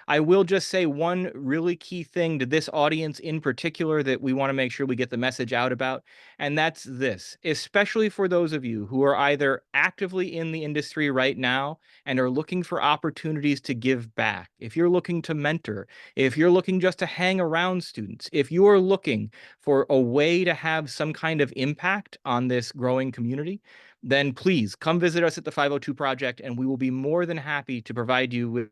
I will just say one really key thing to this audience in particular that we want to make sure we get the message out about, and that's this, especially for those of you who are either actively in the industry right now and are looking for opportunities to give back. If you're looking to mentor, if you're looking just to hang around students, if you are looking for a way to have some kind of impact on this growing community, then please come visit us at the 502 Project, and we will be more than happy to provide you with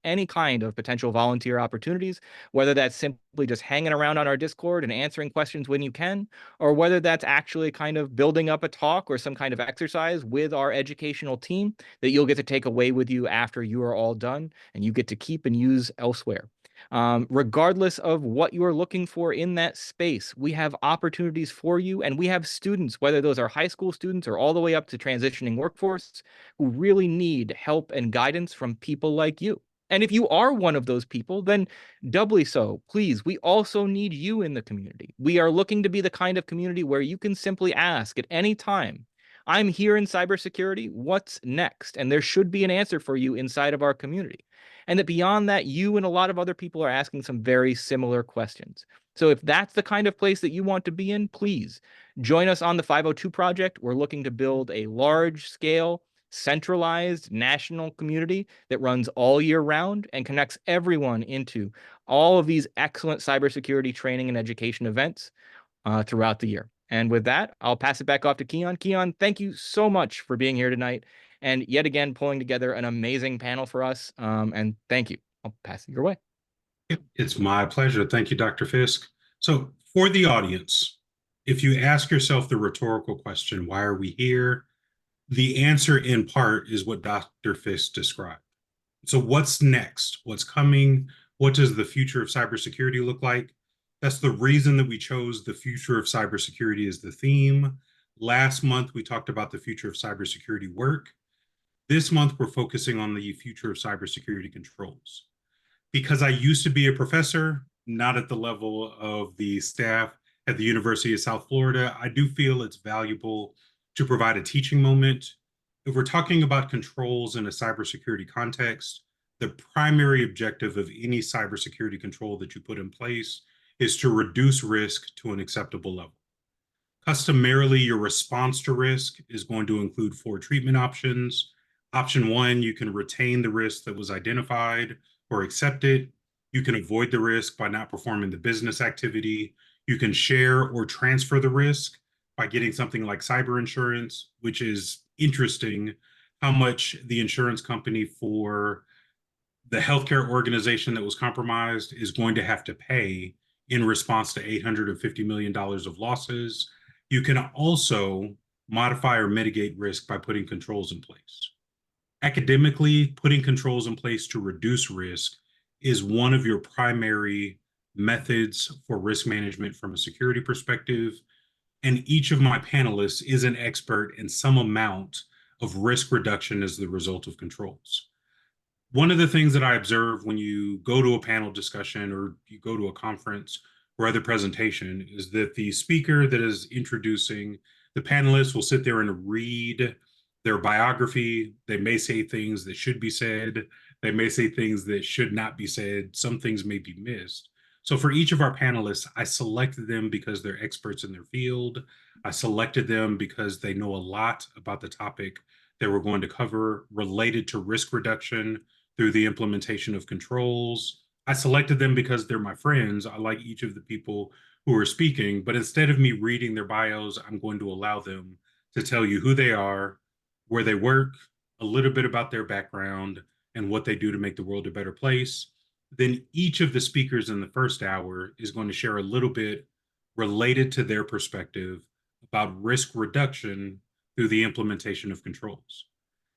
any kind of potential volunteer opportunities, whether that's simply just hanging around on our Discord and answering questions when you can, or whether that's actually kind of building up a talk or some kind of exercise with our educational team that you'll get to take away with you after you are all done and you get to keep and use elsewhere. Regardless of what you are looking for in that space, we have opportunities for you, and we have students, whether those are high school students or all the way up to transitioning workforce, who really need help and guidance from people like you. And if you are one of those people, then doubly so. Please, we also need you in the community. We are looking to be the kind of community where you can simply ask at any time, I'm here in cybersecurity, what's next? And there should be an answer for you inside of our community. And that beyond that, you and a lot of other people are asking some very similar questions. So if that's the kind of place that you want to be in, please join us on the 502 Project. We're looking to build a large scale, centralized national community that runs all year round and connects everyone into all of these excellent cybersecurity training and education events throughout the year. And with that, I'll pass it back off to Keon. Keon, thank you so much for being here tonight and yet again pulling together an amazing panel for us. And thank you. I'll pass it your way. It's my pleasure. Thank you, Dr. Fisk. So, for the audience, if you ask yourself the rhetorical question, why are we here? The answer, in part, is what Dr. Fisk described. So, what's next? What's coming? What does the future of cybersecurity look like? That's the reason that we chose the future of cybersecurity as the theme. Last month, we talked about the future of cybersecurity work. This month, we're focusing on the future of cybersecurity controls. Because I used to be a professor, not at the level of the staff at the University of South Florida, I do feel it's valuable to provide a teaching moment. If we're talking about controls in a cybersecurity context, the primary objective of any cybersecurity control that you put in place is to reduce risk to an acceptable level. Customarily, your response to risk is going to include 4 treatment options. Option 1, you can retain the risk that was identified or accept it. You can avoid the risk by not performing the business activity. You can share or transfer the risk by getting something like cyber insurance, which is interesting how much the insurance company for the healthcare organization that was compromised is going to have to pay in response to $850 million of losses. You can also modify or mitigate risk by putting controls in place. Academically, putting controls in place to reduce risk is one of your primary methods for risk management from a security perspective. And each of my panelists is an expert in some amount of risk reduction as the result of controls. One of the things that I observe when you go to a panel discussion or you go to a conference or other presentation is that the speaker that is introducing the panelists will sit there and read their biography. They may say things that should be said. They may say things that should not be said. Some things may be missed. So for each of our panelists, I selected them because they're experts in their field. I selected them because they know a lot about the topic that we're going to cover related to risk reduction through the implementation of controls. I selected them because they're my friends. I like each of the people who are speaking, but instead of me reading their bios, I'm going to allow them to tell you who they are, where they work, a little bit about their background, and what they do to make the world a better place. Then each of the speakers in the first hour is going to share a little bit related to their perspective about risk reduction through the implementation of controls.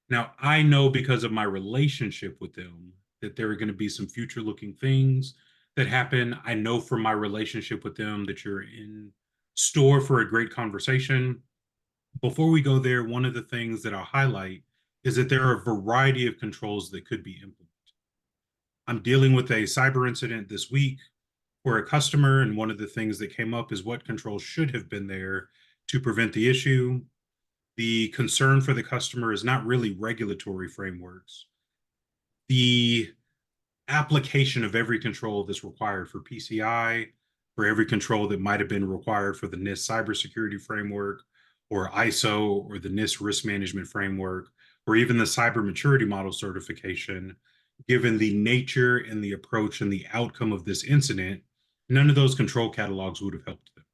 Now, I know because of my relationship with them that there are going to be some future looking things that happen. I know from my relationship with them that you're in store for a great conversation. Before we go there, one of the things that I'll highlight is that there are a variety of controls that could be implemented. I'm dealing with a cyber incident this week for a customer, and one of the things that came up is what controls should have been there to prevent the issue. The concern for the customer is not really regulatory frameworks. The application of every control that's required for PCI, for every control that might have been required for the NIST cybersecurity framework, or ISO, or the NIST risk management framework, or even the cyber maturity model certification, given the nature and the approach and the outcome of this incident, none of those control catalogs would have helped them.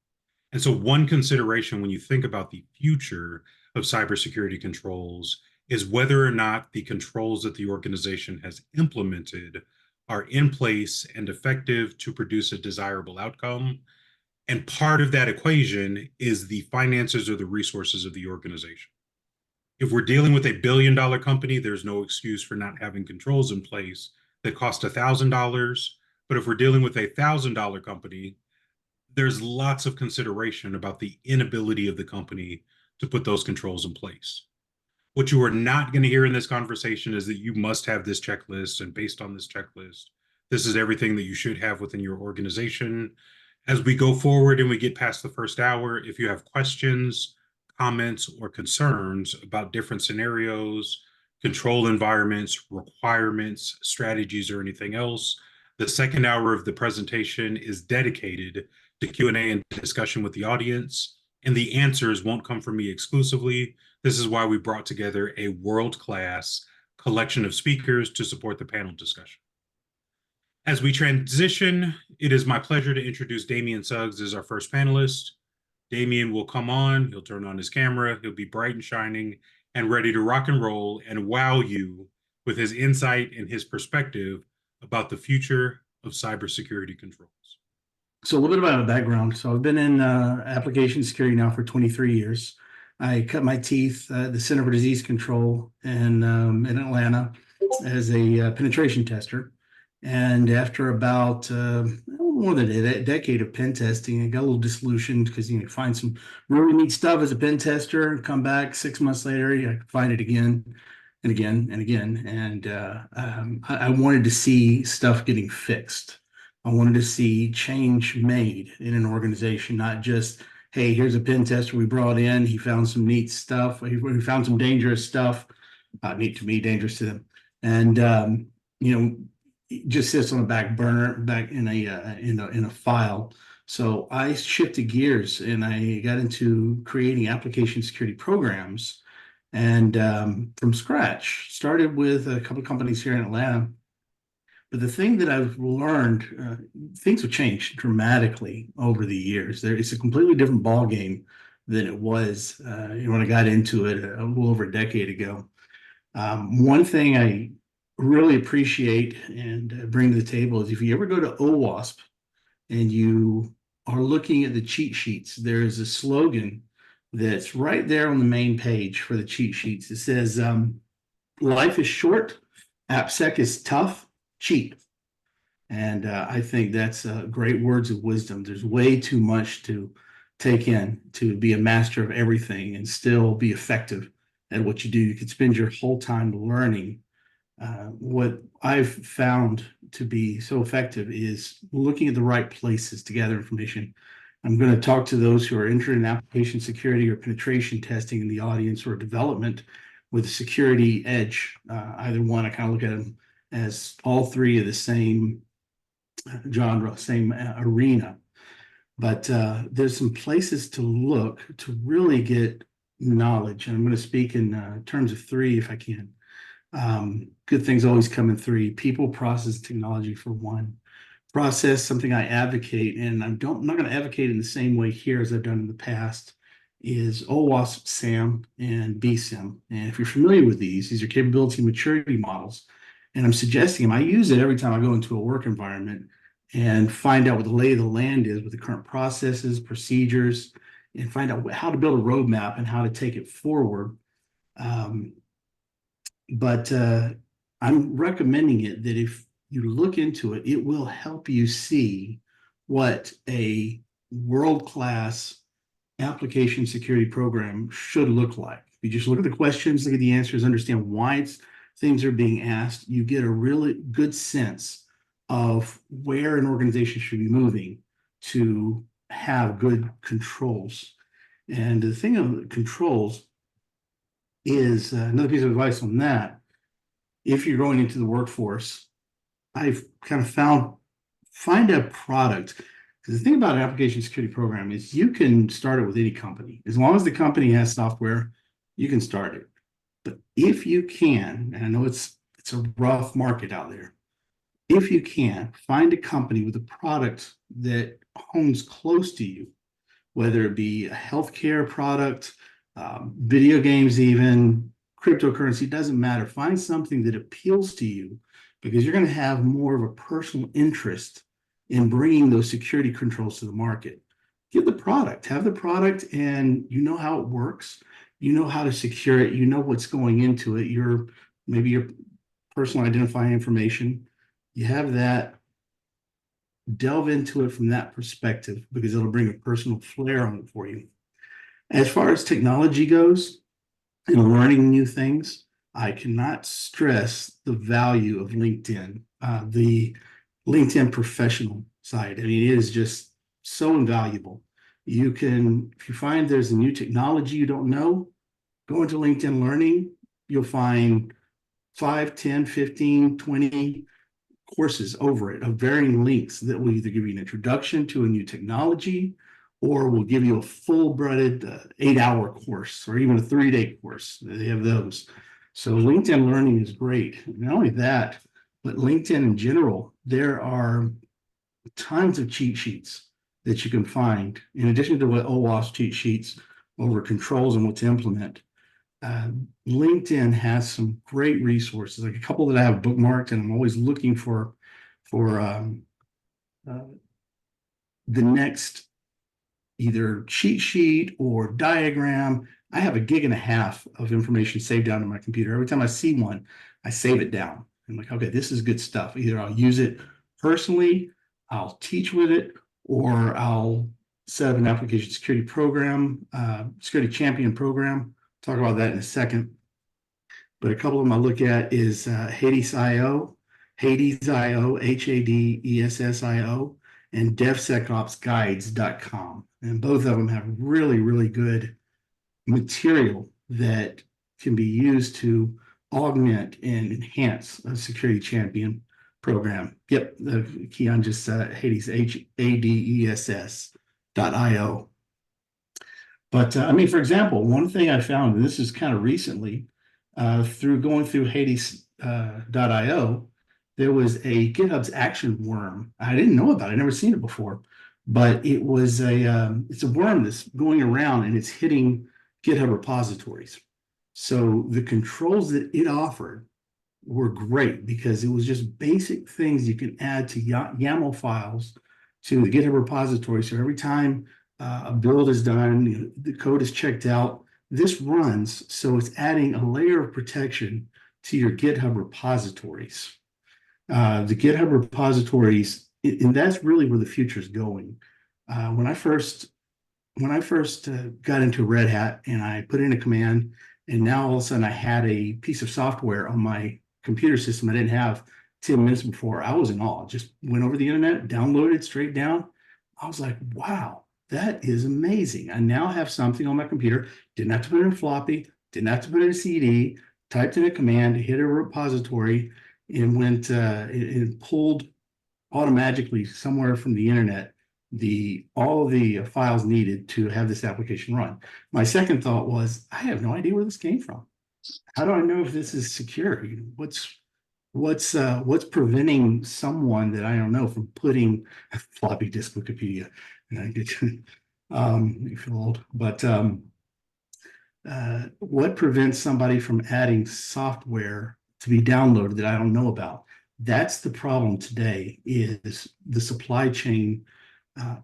And so, one consideration when you think about the future of cybersecurity controls is whether or not the controls that the organization has implemented are in place and effective to produce a desirable outcome. And part of that equation is the finances or the resources of the organization. If we're dealing with $1 billion company, there's no excuse for not having controls in place that cost $1,000. But if we're dealing with $1,000 company, there's lots of consideration about the inability of the company to put those controls in place. What you are not going to hear in this conversation is that you must have this checklist, and based on this checklist, this is everything that you should have within your organization. As we go forward and we get past the first hour, if you have questions, comments, or concerns about different scenarios, control environments, requirements, strategies, or anything else, the second hour of the presentation is dedicated to Q&A and discussion with the audience, and the answers won't come from me exclusively. This is why we brought together a world-class collection of speakers to support the panel discussion. As we transition, it is my pleasure to introduce Damian Suggs as our first panelist. Damian will come on, he'll turn on his camera, he'll be bright and shining and ready to rock and roll and wow you with his insight and his perspective about the future of cybersecurity controls. So a little bit about my background. So I've been in application security now for 23 years. I cut my teeth at the Center for Disease Control in Atlanta as a penetration tester. And after about more than a decade of pen testing, I got a little disillusioned because you find some really neat stuff as a pen tester and come back 6 months later, you find it again and again and again. And I wanted to see stuff getting fixed. I wanted to see change made in an organization, not just, hey, here's a pen tester we brought in. He found some neat stuff. He found some dangerous stuff. Neat to me, dangerous to them. And, it just sits on a back burner, back in a file. So I shifted gears and I got into creating application security programs, and from scratch. Started with a couple of companies here in Atlanta. But the thing that I've learned, things have changed dramatically over the years. It's a completely different ball game than it was when I got into it a little over a decade ago. One thing I really appreciate and bring to the table is if you ever go to OWASP and you are looking at the cheat sheets, there is a slogan that's right there on the main page for the cheat sheets. It says, life is short, AppSec is tough, cheap. And I think that's great words of wisdom. There's way too much to take in to be a master of everything and still be effective at what you do. You could spend your whole time learning. What I've found to be so effective is looking at the right places to gather information. I'm going to talk to those who are interested in application security or penetration testing in the audience, or development with a security edge. Either one, I kind of look at them as all three of the same genre, same arena. But there's some places to look to really get knowledge. And I'm going to speak in terms of three if I can. Good things always come in three: people, process, technology for one. Process, something I advocate, and I'm not going to advocate in the same way here as I've done in the past, is OWASP SAM and BSIM. And if you're familiar with these are capability maturity models. And I'm suggesting them. I use it every time I go into a work environment and find out what the lay of the land is with the current processes, procedures, and find out how to build a roadmap and how to take it forward. But I'm recommending it that if you look into it, it will help you see what a world-class application security program should look like. You just look at the questions, look at the answers, understand why things are being asked. You get a really good sense of where an organization should be moving to have good controls. And the thing of controls is another piece of advice on that. If you're going into the workforce, I've kind of find a product. Because the thing about an application security program is you can start it with any company. As long as the company has software, you can start it. But if you can, and I know it's a rough market out there, if you can find a company with a product that hones close to you, whether it be a healthcare product, video games, even cryptocurrency, doesn't matter. Find something that appeals to you because you're going to have more of a personal interest in bringing those security controls to the market. Get the product, have the product, and you know how it works. You know how to secure it. You know what's going into it. Maybe your personal identifying information. You have that. Delve into it from that perspective because it'll bring a personal flair on it for you. As far as technology goes and learning new things, I cannot stress the value of LinkedIn, the LinkedIn professional side. I mean, it is just so invaluable. You can, if you find there's a new technology you don't know, go into LinkedIn Learning. You'll find 5, 10, 15, 20 courses over it of varying lengths that will either give you an introduction to a new technology or will give you a full-blooded 8-hour course or even a 3-day course. They have those. So LinkedIn Learning is great. Not only that, but LinkedIn in general, there are tons of cheat sheets that you can find in addition to what OWASP cheat sheets over controls and what to implement. LinkedIn has some great resources, like a couple that I have bookmarked, and I'm always looking for the next either cheat sheet or diagram. I have 1.5 gigs of information saved down on my computer. Every time I see one, I save it down. I'm like, okay, this is good stuff. Either I'll use it personally, I'll teach with it, or I'll set up an application security program, security champion program. Talk about that in a second. But a couple of them I look at is Hades.io, Hades.io, Hadessio, and DevSecOpsGuides.com. And both of them have really, really good material that can be used to augment and enhance a security champion program. Yep, the key on just Hades, Hadess.io. But I mean, for example, one thing I found, and this is kind of recently, through going through Hades.io, there was a GitHub's action worm. I didn't know about it. I'd never seen it before, but it's a worm that's going around and it's hitting GitHub repositories. So the controls that it offered were great because it was just basic things you can add to YAML files to the GitHub repository. So every time a build is done, the code is checked out, this runs. So it's adding a layer of protection to your GitHub repositories. The GitHub repositories, and that's really where the future is going. When I first got into Red Hat and I put in a command, and now all of a sudden I had a piece of software on my computer system I didn't have 10 minutes before, I was in awe. Just went over the internet, downloaded straight down. I was like, wow, that is amazing. I now have something on my computer. Didn't have to put it in a floppy, didn't have to put it in a CD, typed in a command, hit a repository, and went it pulled automatically somewhere from the internet all the files needed to have this application run. My second thought was, I have no idea where this came from. How do I know if this is secure? What's preventing someone that I don't know from putting a floppy disk Wikipedia? And I get you feel old, but what prevents somebody from adding software to be downloaded that I don't know about? That's the problem today, is the supply chain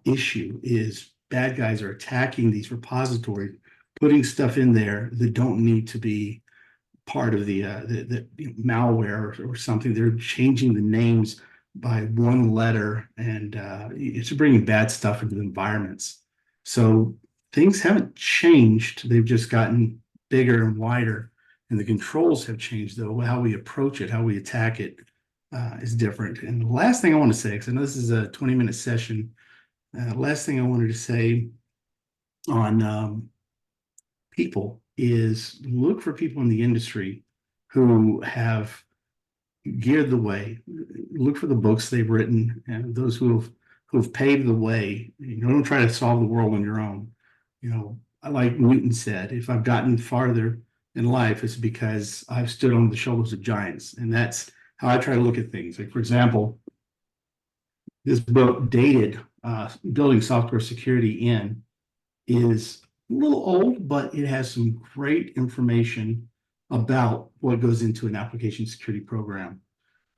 issue is bad guys are attacking these repositories, putting stuff in there that don't need to be part of the malware or something. They're changing the names by one letter, and it's bringing bad stuff into the environments. So things haven't changed. They've just gotten bigger and wider, and the controls have changed, though. How we approach it, how we attack it is different. And the last thing I want to say, because I know this is a 20-minute session, last thing I wanted to say on people is look for people in the industry who have geared the way. Look for the books they've written and those who've paved the way. Don't try to solve the world on your own. Like Newton said, if I've gotten farther in life, it's because I've stood on the shoulders of giants. And that's how I try to look at things. Like, for example, this book, dated Building Software Security In, is a little old, but it has some great information about what goes into an application security program.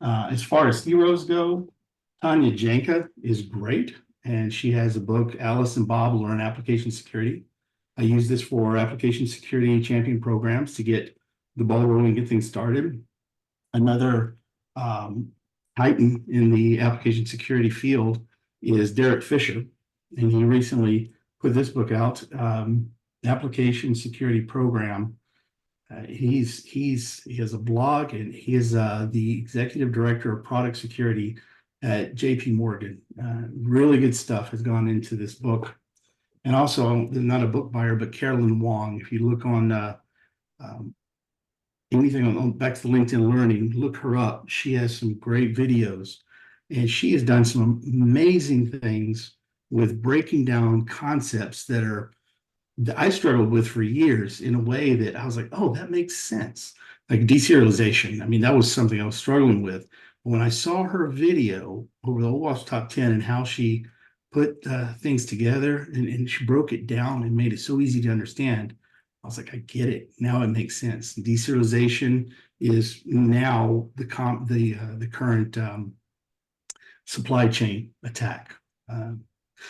As far as heroes go, Tanya Janka is great, and she has a book, Alice and Bob Learn Application Security. I use this for application security champion programs to get the ball rolling, get things started. Another titan in the application security field is Derek Fisher, and he recently put this book out, Application Security Program. He has a blog, and he is the executive director of product security at JP Morgan. Really good stuff has gone into this book. And also, I'm not a book buyer, but Carolyn Wong, if you look on anything on back to LinkedIn Learning, look her up. She has some great videos, and she has done some amazing things with breaking down concepts that I struggled with for years in a way that I was like, oh, that makes sense. Like deserialization. I mean, that was something I was struggling with. When I saw her video over the OWASP Top 10 and how she put things together and she broke it down and made it so easy to understand, I was like, I get it. Now it makes sense. Deserialization is now the current supply chain attack.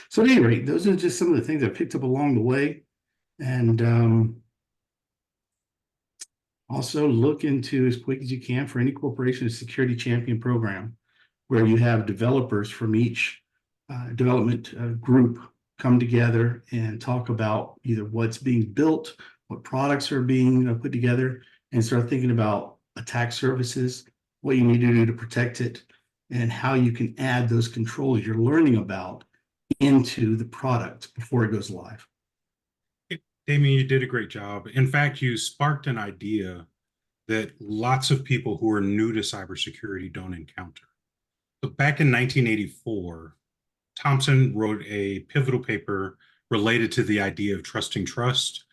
So at any rate, those are just some of the things I picked up along the way. And also look into, as quick as you can, for any corporation, a security champion program where you have developers from each development group come together and talk about either what's being built, what products are being put together, and start thinking about attack surfaces, what you need to do to protect it, and how you can add those controls you're learning about into the product before it goes live. Damien, you did a great job. In fact, you sparked an idea that lots of people who are new to cybersecurity don't encounter. But back in 1984, Thompson wrote a pivotal paper related to the idea of trusting trust.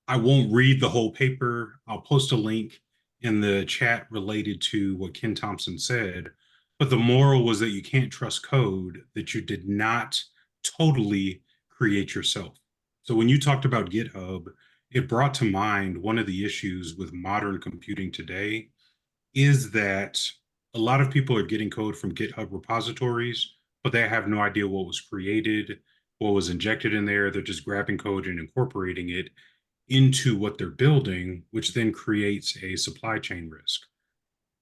I won't read the whole paper. I'll post a link in the chat related to what Ken Thompson said. But the moral was that you can't trust code that you did not totally create yourself. So when you talked about GitHub, it brought to mind one of the issues with modern computing today is that a lot of people are getting code from GitHub repositories, but they have no idea what was created, what was injected in there. They're just grabbing code and incorporating it into what they're building, which then creates a supply chain risk.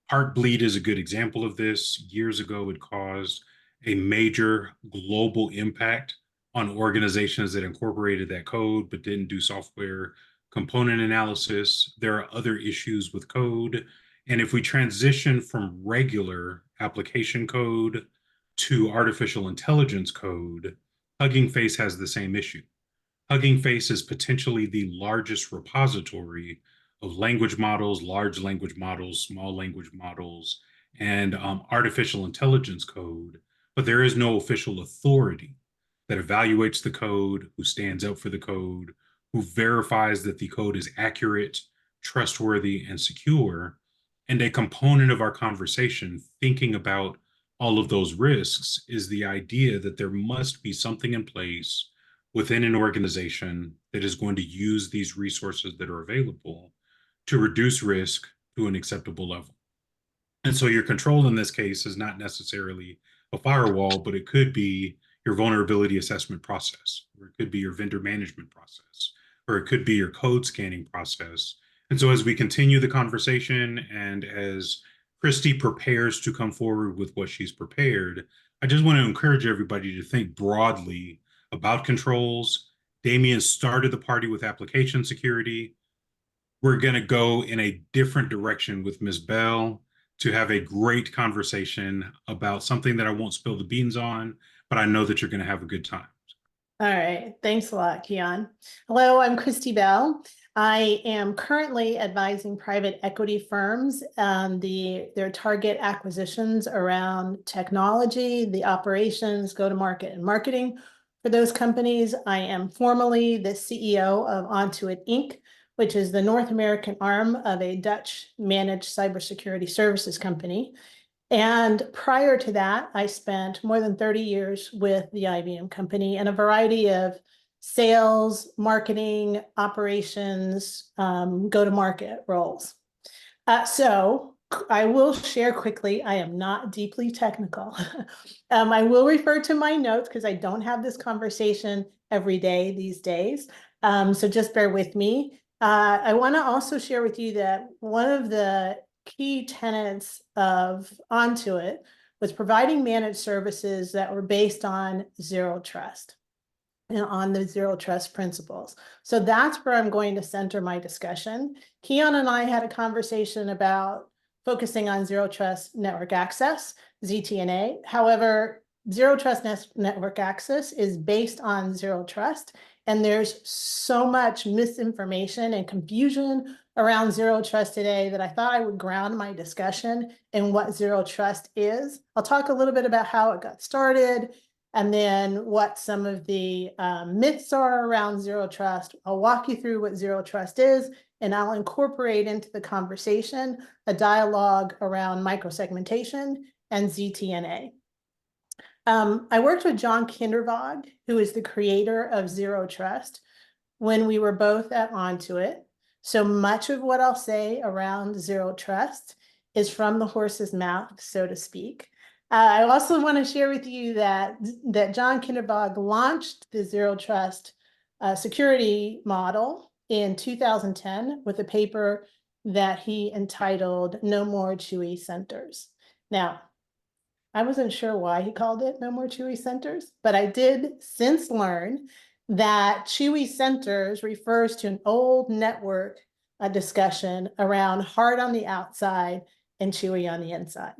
Heartbleed is a good example of this. Years ago, it caused a major global impact on organizations that incorporated that code but didn't do software component analysis. There are other issues with code. And if we transition from regular application code to artificial intelligence code, Hugging Face has the same issue. Hugging Face is potentially the largest repository of language models, large language models, small language models, and artificial intelligence code, but there is no official authority that evaluates the code, who stands up for the code, who verifies that the code is accurate, trustworthy, and secure. And a component of our conversation, thinking about all of those risks, is the idea that there must be something in place within an organization that is going to use these resources that are available to reduce risk to an acceptable level. And so your control in this case is not necessarily a firewall, but it could be your vulnerability assessment process, or it could be your vendor management process, or it could be your code scanning process. And so as we continue the conversation and as Christy prepares to come forward with what she's prepared, I just want to encourage everybody to think broadly about controls. Damien started the party with application security. We're going to go in a different direction with Ms. Bell to have a great conversation about something that I won't spill the beans on, but I know that you're going to have a good time. All right. Thanks a lot, Keon. Hello, I'm Christy Bell. I am currently advising private equity firms on their target acquisitions around technology, the operations, go-to-market, and marketing for those companies. I am formally the CEO of Ontoit Inc., which is the North American arm of a Dutch managed cybersecurity services company. And prior to that, I spent more than 30 years with the IBM company in a variety of sales, marketing, operations, go-to-market roles. So I will share quickly, I am not deeply technical. I will refer to my notes because I don't have this conversation every day these days. So just bear with me. I want to also share with you that one of the key tenets of Ontoit was providing managed services that were based on zero trust and on the zero trust principles. So that's where I'm going to center my discussion. Keon and I had a conversation about focusing on zero trust network access, ZTNA. However, zero trust network access is based on zero trust, and there's so much misinformation and confusion around zero trust today that I thought I would ground my discussion in what zero trust is. I'll talk a little bit about how it got started, and then what some of the myths are around zero trust. I'll walk you through what zero trust is, and I'll incorporate into the conversation a dialogue around microsegmentation and ZTNA. I worked with John Kindervag, who is the creator of Zero Trust, when we were both at Ontoit. So much of what I'll say around zero trust is from the horse's mouth, so to speak. I also want to share with you that John Kindervag launched the zero trust security model in 2010 with a paper that he entitled No More Chewy Centers. Now, I wasn't sure why he called it No More Chewy Centers, but I did since learn that Chewy Centers refers to an old network discussion around hard on the outside and chewy on the inside.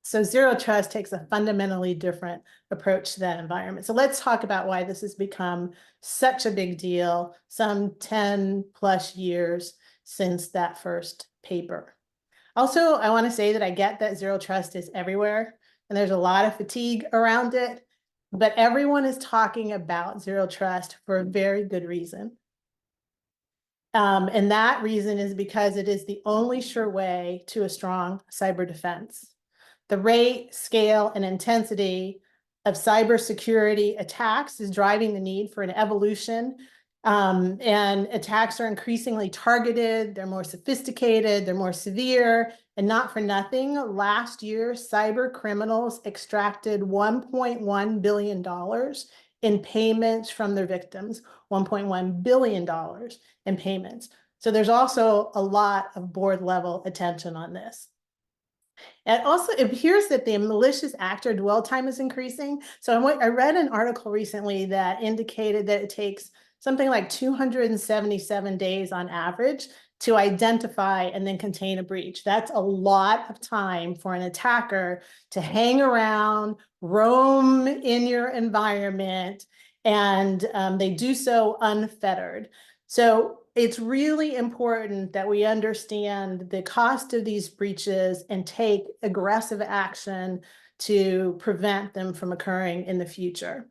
So zero trust takes a fundamentally different approach to that environment. So let's talk about why this has become such a big deal, some 10 plus years since that first paper. Also, I want to say that I get that zero trust is everywhere, and there's a lot of fatigue around it, but everyone is talking about zero trust for a very good reason. And that reason is because it is the only sure way to a strong cyber defense. The rate, scale, and intensity of cybersecurity attacks is driving the need for an evolution. And attacks are increasingly targeted, they're more sophisticated, they're more severe, and not for nothing. Last year, cyber criminals extracted $1.1 billion in payments from their victims, $1.1 billion in payments. So there's also a lot of board level attention on this. And also, it appears that the malicious actor dwell time is increasing. So I read an article recently that indicated that it takes something like 277 days on average to identify and then contain a breach. That's a lot of time for an attacker to hang around, roam in your environment, and they do so unfettered. So it's really important that we understand the cost of these breaches and take aggressive action to prevent them from occurring in the future.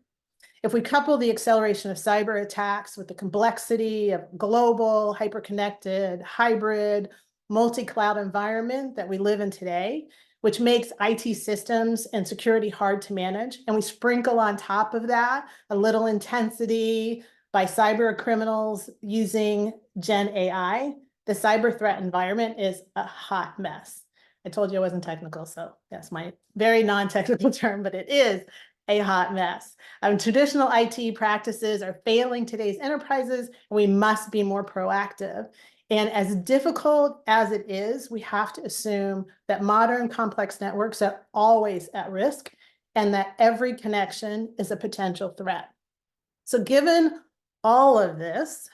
If we couple the acceleration of cyber attacks with the complexity of global, hyper-connected, hybrid, multi-cloud environment that we live in today, which makes IT systems and security hard to manage, and we sprinkle on top of that a little intensity by cyber criminals using Gen AI, the cyber threat environment is a hot mess. I told you I wasn't technical, so that's my very non-technical term, but it is a hot mess. Traditional IT practices are failing today's enterprises, and we must be more proactive. And as difficult as it is, we have to assume that modern complex networks are always at risk and that every connection is a potential threat. So given all of this,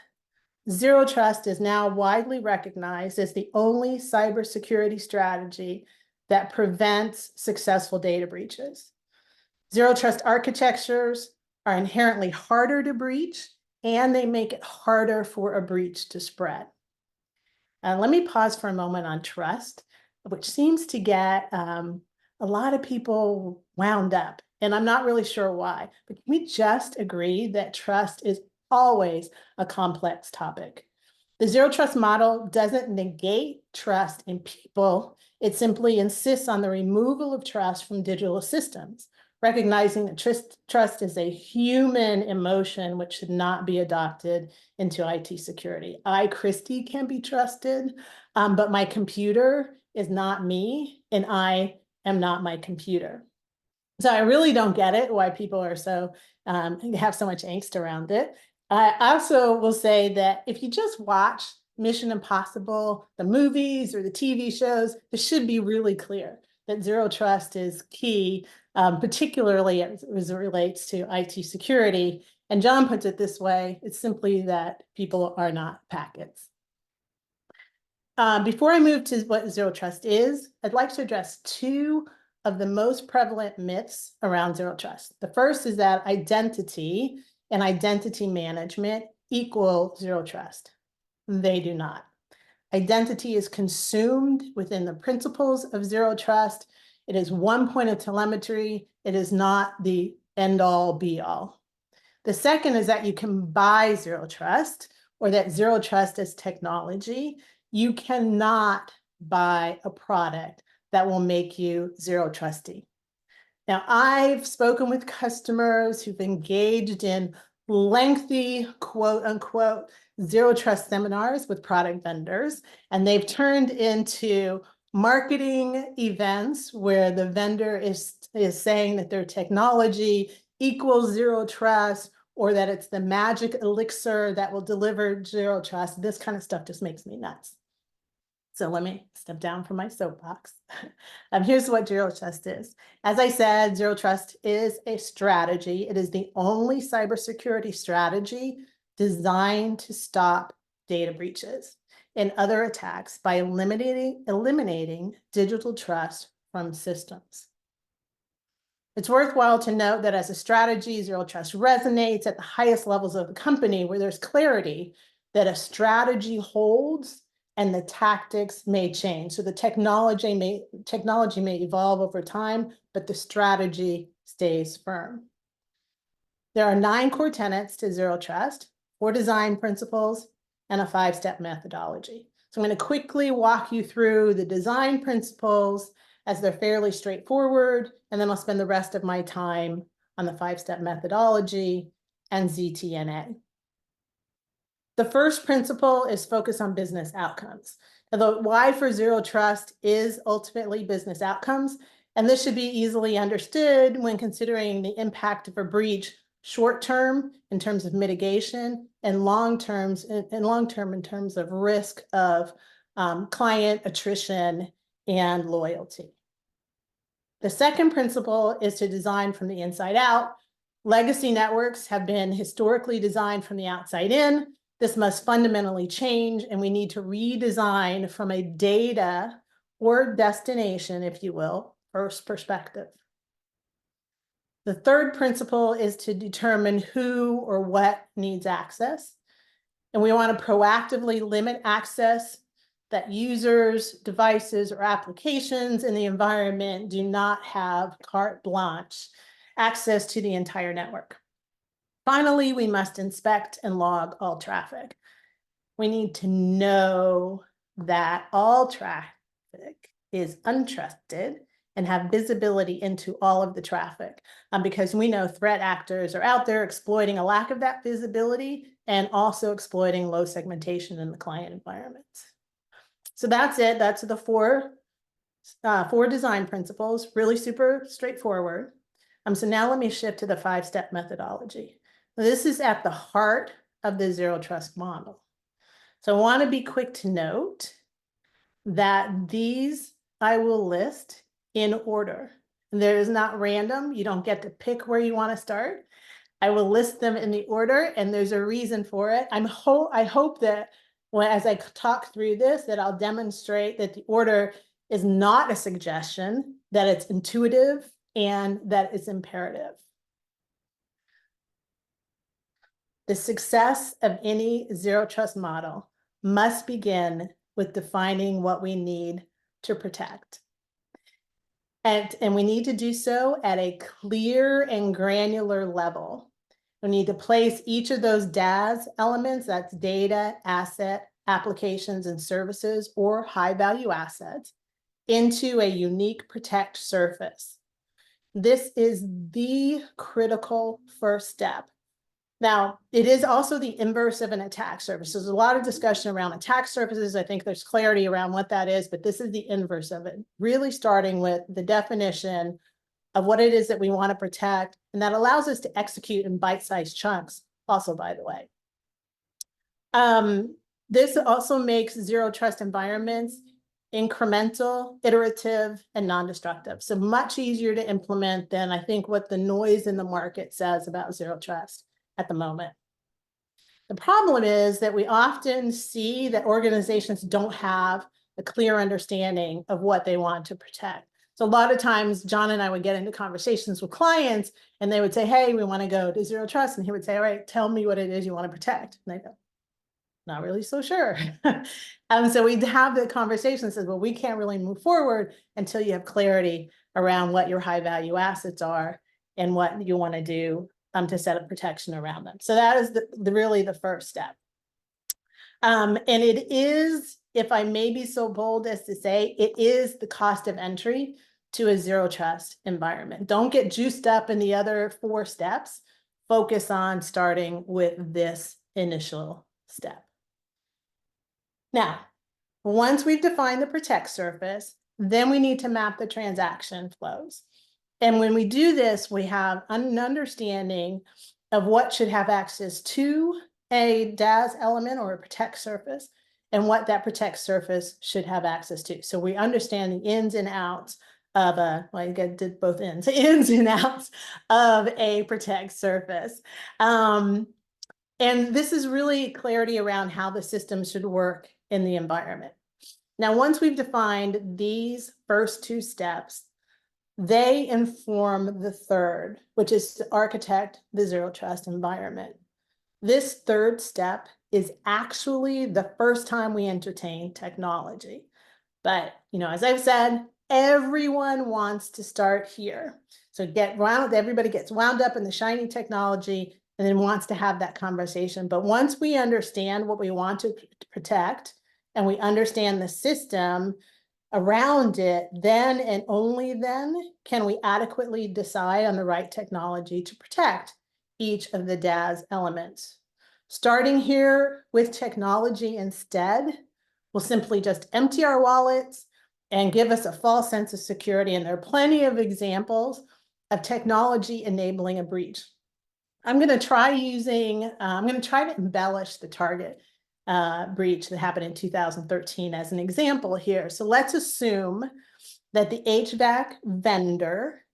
zero trust is now widely recognized as the only cybersecurity strategy that prevents successful data breaches. Zero trust architectures are inherently harder to breach and they make it harder for a breach to spread. Let me pause for a moment on trust, which seems to get a lot of people wound up, and I'm not really sure why. But can we just agree that trust is always a complex topic? The zero trust model doesn't negate trust in people. It simply insists on the removal of trust from digital systems, recognizing that trust is a human emotion which should not be adopted into IT security. I, Christy, can be trusted, but my computer is not me, and I am not my computer. So I really don't get it, why people are so have so much angst around it. I also will say that if you just watch Mission Impossible, the movies or the TV shows, it should be really clear that zero trust is key, particularly as it relates to IT security. And John puts it this way: it's simply that people are not packets. Before I move to what zero trust is, I'd like to address two of the most prevalent myths around zero trust. The first is that identity and identity management equal zero trust. They do not. Identity is consumed within the principles of zero trust. It is one point of telemetry. It is not the end all be all. The second is that you can buy zero trust, or that zero trust is technology. You cannot buy a product that will make you zero trusty. Now, I've spoken with customers who've engaged in lengthy, quote unquote, zero trust seminars with product vendors, and they've turned into marketing events where the vendor is saying that their technology equals zero trust, or that it's the magic elixir that will deliver zero trust. This kind of stuff just makes me nuts. So let me step down from my soapbox. Here's what zero trust is. As I said, zero trust is a strategy. It is the only cybersecurity strategy designed to stop data breaches and other attacks by eliminating digital trust from systems. It's worthwhile to note that as a strategy, zero trust resonates at the highest levels of the company, where there's clarity that a strategy holds and the tactics may change. So the technology may evolve over time, but the strategy stays firm. There are 9 core tenets to zero trust, 4 design principles, and a 5-step methodology. So I'm going to quickly walk you through the design principles, as they're fairly straightforward, and then I'll spend the rest of my time on the 5-step methodology and ZTNA. The first principle is focus on business outcomes. Now, the why for zero trust is ultimately business outcomes, and this should be easily understood when considering the impact of a breach short-term in terms of mitigation, and long-term in terms of risk of client attrition and loyalty. The second principle is to design from the inside out. Legacy networks have been historically designed from the outside in. This must fundamentally change, and we need to redesign from a data or destination, if you will, first perspective. The third principle is to determine who or what needs access. And we want to proactively limit access that users, devices, or applications in the environment do not have carte blanche access to the entire network. Finally, we must inspect and log all traffic. We need to know that all traffic is untrusted and have visibility into all of the traffic, because we know threat actors are out there exploiting a lack of that visibility and also exploiting low segmentation in the client environments. So that's it. That's the four design principles, really super straightforward. So now let me shift to the 5-step methodology. This is at the heart of the zero trust model. So I want to be quick to note that these I will list in order. There is not random. You don't get to pick where you want to start. I will list them in the order, and there's a reason for it. I hope that as I talk through this, that I'll demonstrate that the order is not a suggestion, that it's intuitive, and that it's imperative. The success of any zero trust model must begin with defining what we need to protect. And we need to do so at a clear and granular level. We need to place each of those DAS elements, that's data, asset, applications, and services, or high value assets, into a unique protect surface. This is the critical first step. Now, it is also the inverse of an attack surface. There's a lot of discussion around attack surfaces. I think there's clarity around what that is, but this is the inverse of it, really starting with the definition of what it is that we want to protect, and that allows us to execute in bite-sized chunks, also, by the way. This also makes zero trust environments incremental, iterative, and non-destructive. So much easier to implement than I think what the noise in the market says about zero trust at the moment. The problem is that we often see that organizations don't have a clear understanding of what they want to protect. So a lot of times John and I would get into conversations with clients and they would say, hey, we want to go to zero trust. And he would say, all right, tell me what it is you want to protect. And I go, not really so sure. So we'd have the conversation that says, well, we can't really move forward until you have clarity around what your high value assets are and what you want to do to set up protection around them. So that is really the first step. And it is, if I may be so bold as to say, it is the cost of entry to a zero trust environment. Don't get juiced up in the other 4 steps. Focus on starting with this initial step. Now, once we've defined the protect surface, then we need to map the transaction flows. And when we do this, we have an understanding of what should have access to a DAS element or a protect surface and what that protect surface should have access to. So we understand the ins and outs of well, I did both ends, ins and outs of a protect surface. And this is really clarity around how the system should work in the environment. Now, once we've defined these first 2 steps, they inform the third, which is to architect the zero trust environment. This third step is actually the first time we entertain technology. But, as I've said, everyone wants to start here. So everybody gets wound up in the shiny technology and then wants to have that conversation. But once we understand what we want to protect and we understand the system around it, then and only then can we adequately decide on the right technology to protect each of the DAS elements. Starting here with technology instead will simply just empty our wallets and give us a false sense of security. And there are plenty of examples of technology enabling a breach. I'm going to try to embellish the Target breach that happened in 2013 as an example here. So let's assume that the HVAC vendor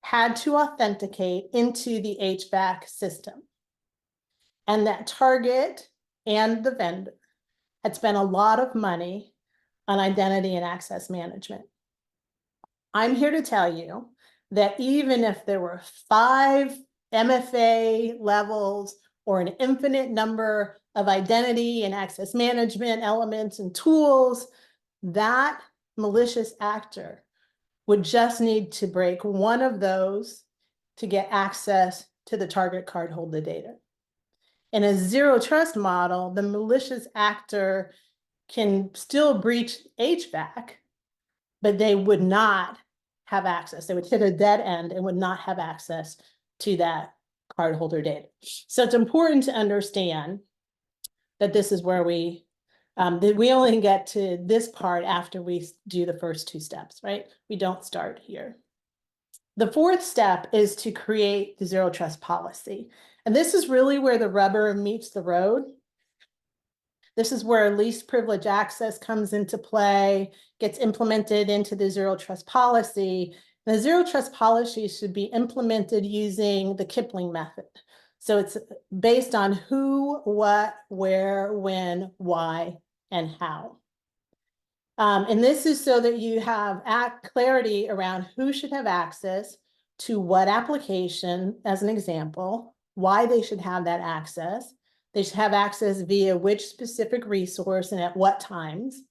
had to authenticate into the HVAC system, and that Target and the vendor had spent a lot of money on identity and access management. I'm here to tell you that even if there were 5 MFA levels or an infinite number of identity and access management elements and tools, that malicious actor would just need to break one of those to get access to the target cardholder data. In a zero trust model, the malicious actor can still breach HVAC, but they would not have access. They would hit a dead end and would not have access to that cardholder data. So it's important to understand that this is where we only get to this part after we do the first 2 steps, right? We don't start here. The 4th step is to create the zero trust policy. And this is really where the rubber meets the road. This is where least privilege access comes into play, gets implemented into the zero trust policy. The zero trust policy should be implemented using the Kipling method. So it's based on who, what, where, when, why, and how. And this is so that you have clarity around who should have access to what application, as an example, why they should have that access, They should have access via which specific resource and at what times.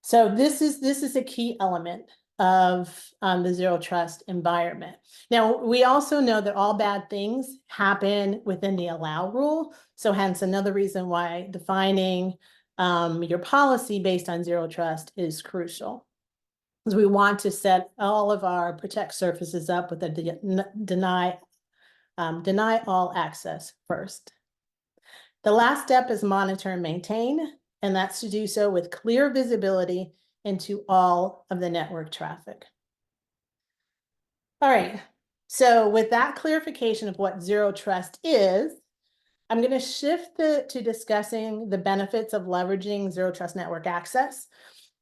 So this is a key element of the zero trust environment. Now, we also know that all bad things happen within the allow rule. So hence another reason why defining your policy based on zero trust is crucial. Because we want to set all of our protect surfaces up with a deny all access first. The last step is monitor and maintain, and that's to do so with clear visibility into all of the network traffic. All right, so with that clarification of what zero trust is, I'm going to shift to discussing the benefits of leveraging zero trust network access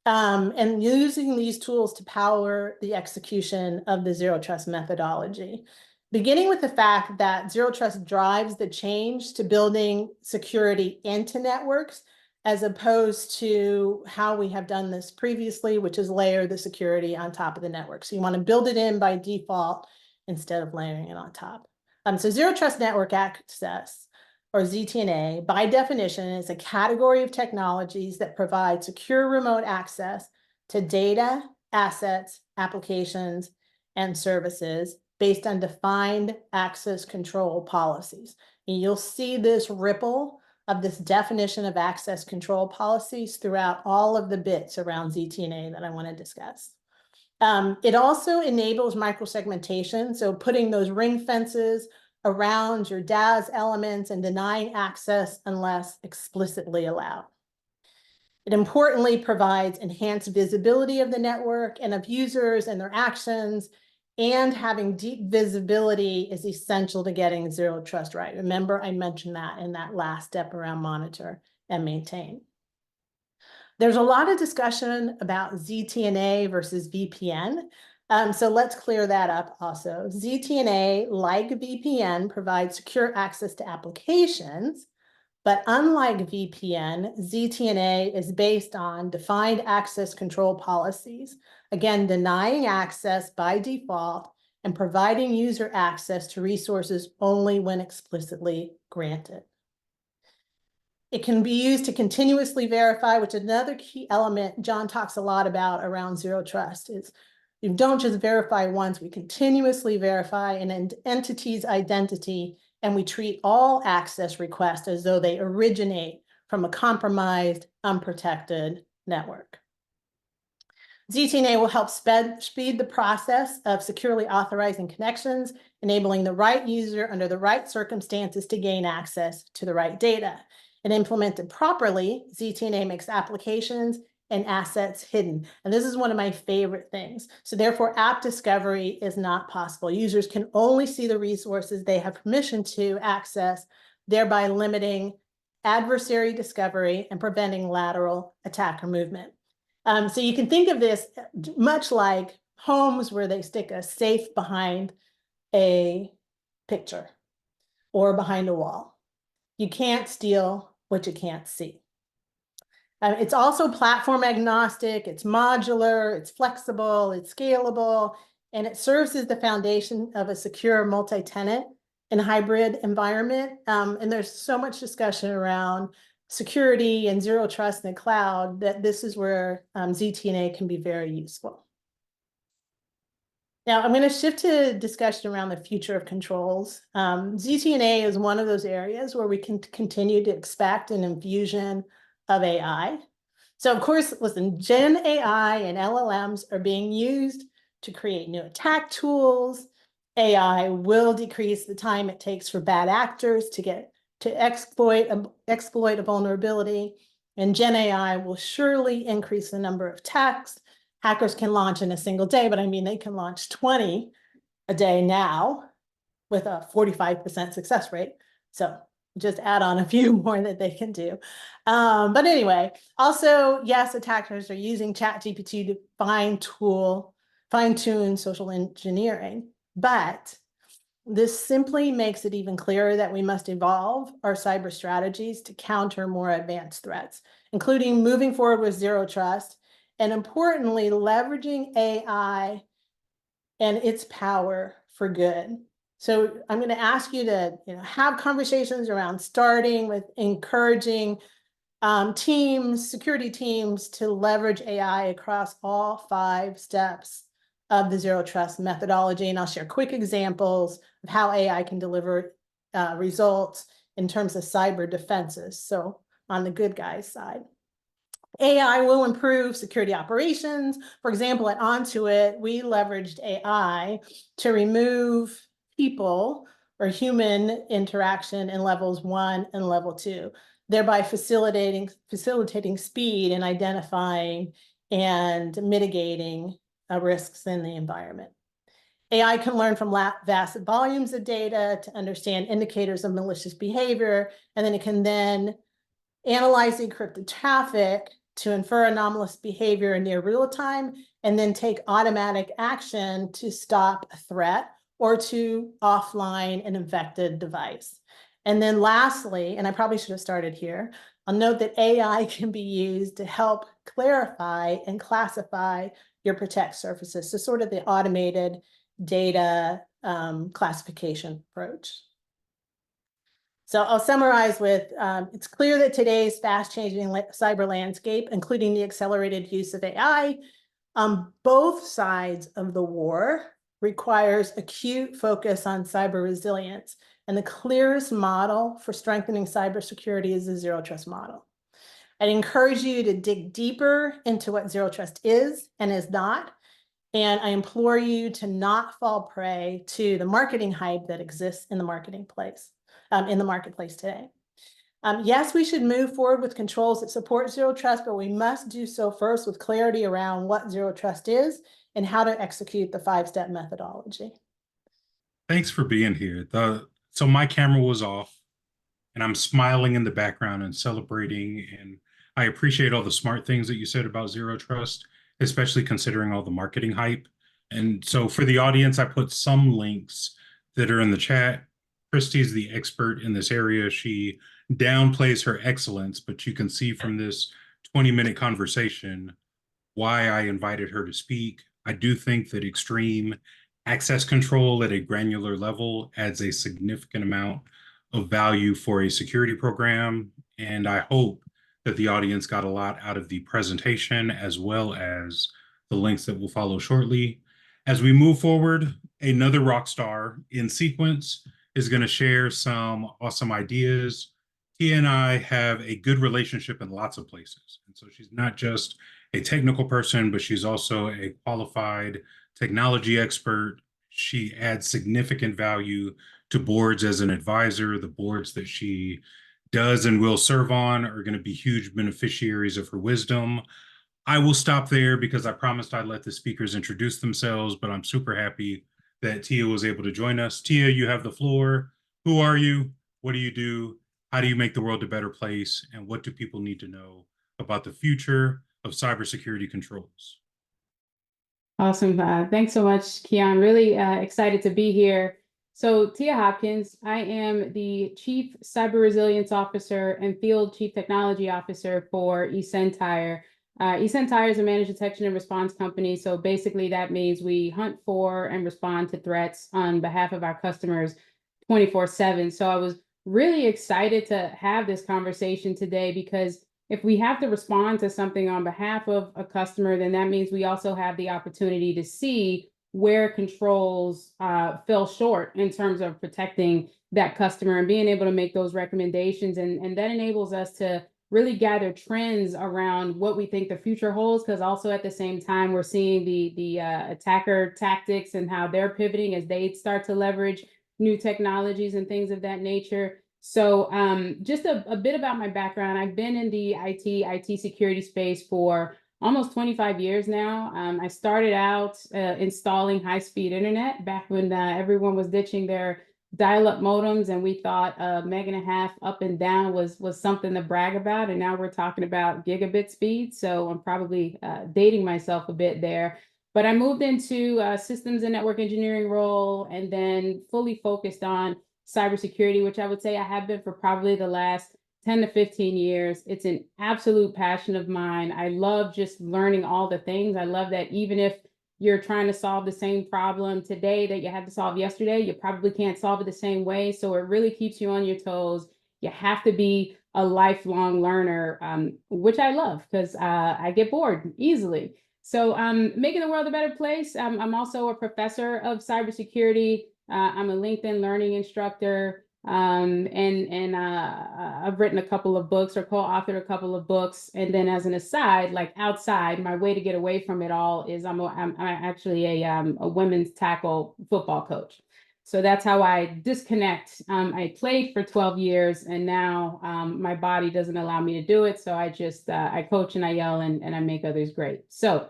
and using these tools to power the execution of the zero trust methodology. Beginning with the fact that zero trust drives the change to building security into networks, as opposed to how we have done this previously, which is layer the security on top of the network. So you want to build it in by default instead of layering it on top. So zero trust network access, or ZTNA, by definition, is a category of technologies that provide secure remote access to data, assets, applications, and services based on defined access control policies. And you'll see this ripple of this definition of access control policies throughout all of the bits around ZTNA that I want to discuss. It also enables microsegmentation, so putting those ring fences around your DAS elements and denying access unless explicitly allowed. It importantly provides enhanced visibility of the network and of users and their actions, and having deep visibility is essential to getting zero trust right. Remember, I mentioned that in that last step around monitor and maintain. There's a lot of discussion about ZTNA versus VPN. So let's clear that up also. ZTNA, like VPN, provides secure access to applications, but unlike VPN, ZTNA is based on defined access control policies, again, denying access by default and providing user access to resources only when explicitly granted. It can be used to continuously verify, which is another key element John talks a lot about around zero trust. Is you don't just verify once, we continuously verify an entity's identity, and we treat all access requests as though they originate from a compromised, unprotected network. ZTNA will help speed the process of securely authorizing connections, enabling the right user under the right circumstances to gain access to the right data. And implemented properly, ZTNA makes applications and assets hidden. And this is one of my favorite things. So therefore, app discovery is not possible. Users can only see the resources they have permission to access, thereby limiting adversary discovery and preventing lateral attacker movement. So you can think of this much like homes where they stick a safe behind a picture or behind a wall. You can't steal what you can't see. It's also platform agnostic, it's modular, it's flexible, it's scalable, and it serves as the foundation of a secure multi-tenant and hybrid environment. And there's so much discussion around security and zero trust in the cloud that this is where ZTNA can be very useful. Now, I'm going to shift to discussion around the future of controls. ZTNA is one of those areas where we can continue to expect an infusion of AI. So, of course, listen, Gen AI and LLMs are being used to create new attack tools. AI will decrease the time it takes for bad actors to exploit a vulnerability, and Gen AI will surely increase the number of attacks hackers can launch in a single day, but I mean, they can launch 20 a day now with a 45% success rate. So just add on a few more that they can do. But anyway, also, yes, attackers are using ChatGPT to fine-tune social engineering, but this simply makes it even clearer that we must evolve our cyber strategies to counter more advanced threats, including moving forward with zero trust, and importantly, leveraging AI and its power for good. So I'm going to ask you to, have conversations around starting with encouraging teams, security teams, to leverage AI across all 5 steps of the zero trust methodology. And I'll share quick examples of how AI can deliver results in terms of cyber defenses. So on the good guys side, AI will improve security operations. For example, at Onto-It, we leveraged AI to remove people or human interaction in levels 1 and level 2, thereby facilitating speed and identifying and mitigating risks in the environment. AI can learn from vast volumes of data to understand indicators of malicious behavior, and then it can analyze the encrypted traffic to infer anomalous behavior in near real time, and then take automatic action to stop a threat or to offline an infected device. And then lastly, and I probably should have started here, I'll note that AI can be used to help clarify and classify your protect surfaces. So sort of the automated data classification approach. So I'll summarize with, it's clear that today's fast-changing cyber landscape, including the accelerated use of AI on both sides of the war, requires acute focus on cyber resilience. And the clearest model for strengthening cybersecurity is the zero trust model. I'd encourage you to dig deeper into what zero trust is and is not. And I implore you to not fall prey to the marketing hype that exists in the marketplace today. Yes, we should move forward with controls that support zero trust, but we must do so first with clarity around what zero trust is and how to execute the 5-step methodology. Thanks for being here. So my camera was off and I'm smiling in the background and celebrating. And I appreciate all the smart things that you said about zero trust, especially considering all the marketing hype. And so for the audience, I put some links that are in the chat. Christy's the expert in this area. She downplays her excellence, but you can see from this 20-minute conversation why I invited her to speak. I do think that extreme access control at a granular level adds a significant amount of value for a security program. And I hope that the audience got a lot out of the presentation as well as the links that will follow shortly. As we move forward, another rock star in sequence is going to share some awesome ideas. Tia and I have a good relationship in lots of places. And so she's not just a technical person, but she's also a qualified technology expert. She adds significant value to boards as an advisor. The boards that she does and will serve on are going to be huge beneficiaries of her wisdom. I will stop there because I promised I'd let the speakers introduce themselves, but I'm super happy that Tia was able to join us. Tia, you have the floor. Who are you? What do you do? How do you make the world a better place? And what do people need to know about the future of cybersecurity controls? Awesome. Thanks so much, Keon. Really excited to be here. So Tia Hopkins, I am the Chief Cyber Resilience Officer and Field Chief Technology Officer for eSentire. eSentire is a managed detection and response company. So basically that means we hunt for and respond to threats on behalf of our customers 24/7. So I was really excited to have this conversation today because if we have to respond to something on behalf of a customer, then that means we also have the opportunity to see where controls fell short in terms of protecting that customer and being able to make those recommendations. And that enables us to really gather trends around what we think the future holds, because also at the same time, we're seeing the attacker tactics and how they're pivoting as they start to leverage new technologies and things of that nature. So just a bit about my background. I've been in the IT security space for almost 25 years now. I started out installing high-speed internet back when everyone was ditching their dial-up modems, and we thought a meg-and-a-half up and down was something to brag about. And now we're talking about gigabit speed. So I'm probably dating myself a bit there. But I moved into systems and network engineering role and then fully focused on cybersecurity, which I would say I have been for probably the last 10 to 15 years. It's an absolute passion of mine. I love just learning all the things. I love that even if you're trying to solve the same problem today that you had to solve yesterday, you probably can't solve it the same way. So it really keeps you on your toes. You have to be a lifelong learner, which I love because I get bored easily. So making the world a better place. I'm also a professor of cybersecurity. I'm a LinkedIn learning instructor. I've written a couple of books or co-authored a couple of books. And then as an aside, like outside, my way to get away from it all is I'm actually a women's tackle football coach. So that's how I disconnect. I played for 12 years and now my body doesn't allow me to do it. So I just, I coach and I yell and I make others great. So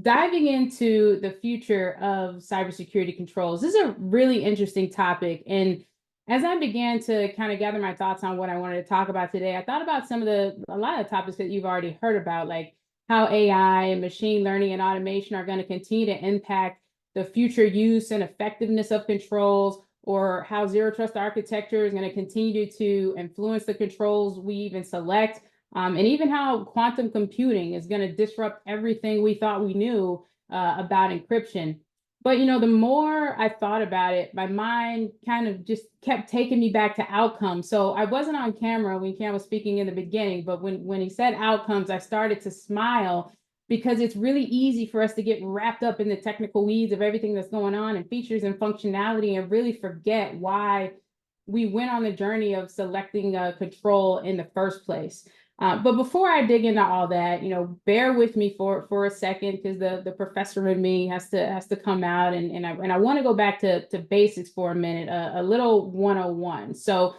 diving into the future of cybersecurity controls, this is a really interesting topic. And as I began to kind of gather my thoughts on what I wanted to talk about today, I thought about a lot of topics that you've already heard about, like how AI and machine learning and automation are going to continue to impact the future use and effectiveness of controls, or how zero trust architecture is going to continue to influence the controls we even select, and even how quantum computing is going to disrupt everything we thought we knew about encryption. But, you know, the more I thought about it, my mind kind of just kept taking me back to outcomes. So I wasn't on camera when Cam was speaking in the beginning, but when he said outcomes, I started to smile because it's really easy for us to get wrapped up in the technical weeds of everything that's going on and features and functionality and really forget why we went on the journey of selecting a control in the first place. But before I dig into all that, you know, bear with me for a second because the professor in me has to come out, and I want to go back to basics for a minute, a little 101. So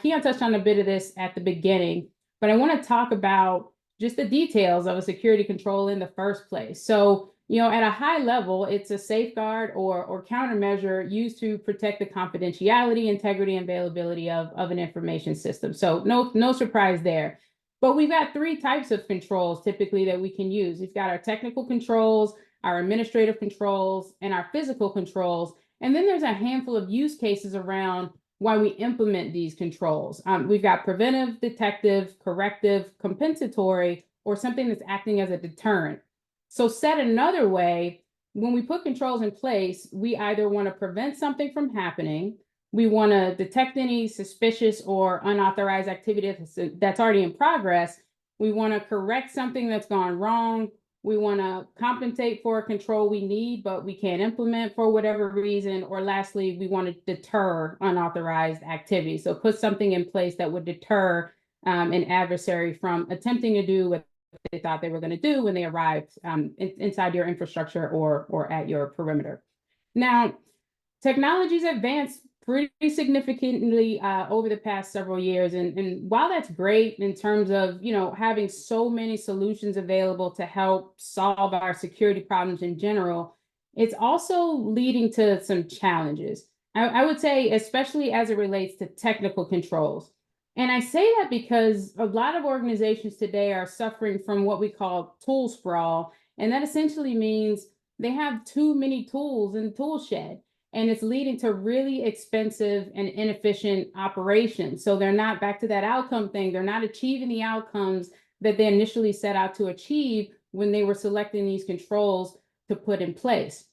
Keon touched on a bit of this at the beginning, but I want to talk about just the details of a security control in the first place. So, you know, at a high level, it's a safeguard or countermeasure used to protect the confidentiality, integrity, and availability of an information system. So no surprise there. But we've got three types of controls typically that we can use. We've got our technical controls, our administrative controls, and our physical controls. And then there's a handful of use cases around why we implement these controls. We've got preventive, detective, corrective, compensatory, or something that's acting as a deterrent. So said another way, when we put controls in place, we either want to prevent something from happening, we want to detect any suspicious or unauthorized activity that's already in progress. We want to correct something that's gone wrong. We want to compensate for a control we need, but we can't implement for whatever reason. Or lastly, we want to deter unauthorized activity. So put something in place that would deter an adversary from attempting to do what they thought they were going to do when they arrived inside your infrastructure or at your perimeter. Now, technology's advanced pretty significantly over the past several years. And while that's great in terms of, you know, having so many solutions available to help solve our security problems in general, it's also leading to some challenges. I would say, especially as it relates to technical controls. And I say that because a lot of organizations today are suffering from what we call tool sprawl. And that essentially means they have too many tools in the tool shed. And it's leading to really expensive and inefficient operations. So they're not, back to that outcome thing, they're not achieving the outcomes that they initially set out to achieve when they were selecting these controls to put in place.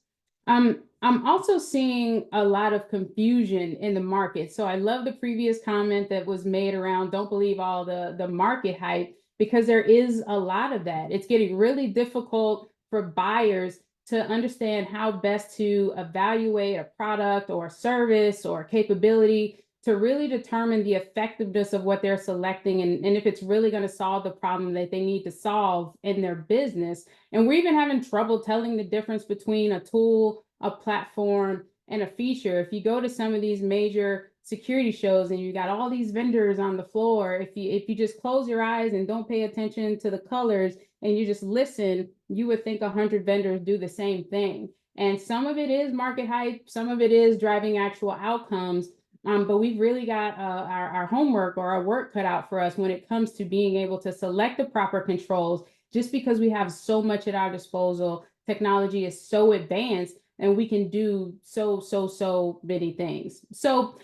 I'm also seeing a lot of confusion in the market. So I love the previous comment that was made around don't believe all the market hype, because there is a lot of that. It's getting really difficult for buyers to understand how best to evaluate a product or a service or capability to really determine the effectiveness of what they're selecting and if it's really going to solve the problem that they need to solve in their business. And we're even having trouble telling the difference between a tool, a platform, and a feature. If you go to some of these major security shows and you got all these vendors on the floor, if you just close your eyes and don't pay attention to the colors and you just listen, you would think 100 vendors do the same thing. And some of it is market hype, some of it is driving actual outcomes. But we've really got our homework or our work cut out for us when it comes to being able to select the proper controls, just because we have so much at our disposal. Technology is so advanced and we can do so many things. So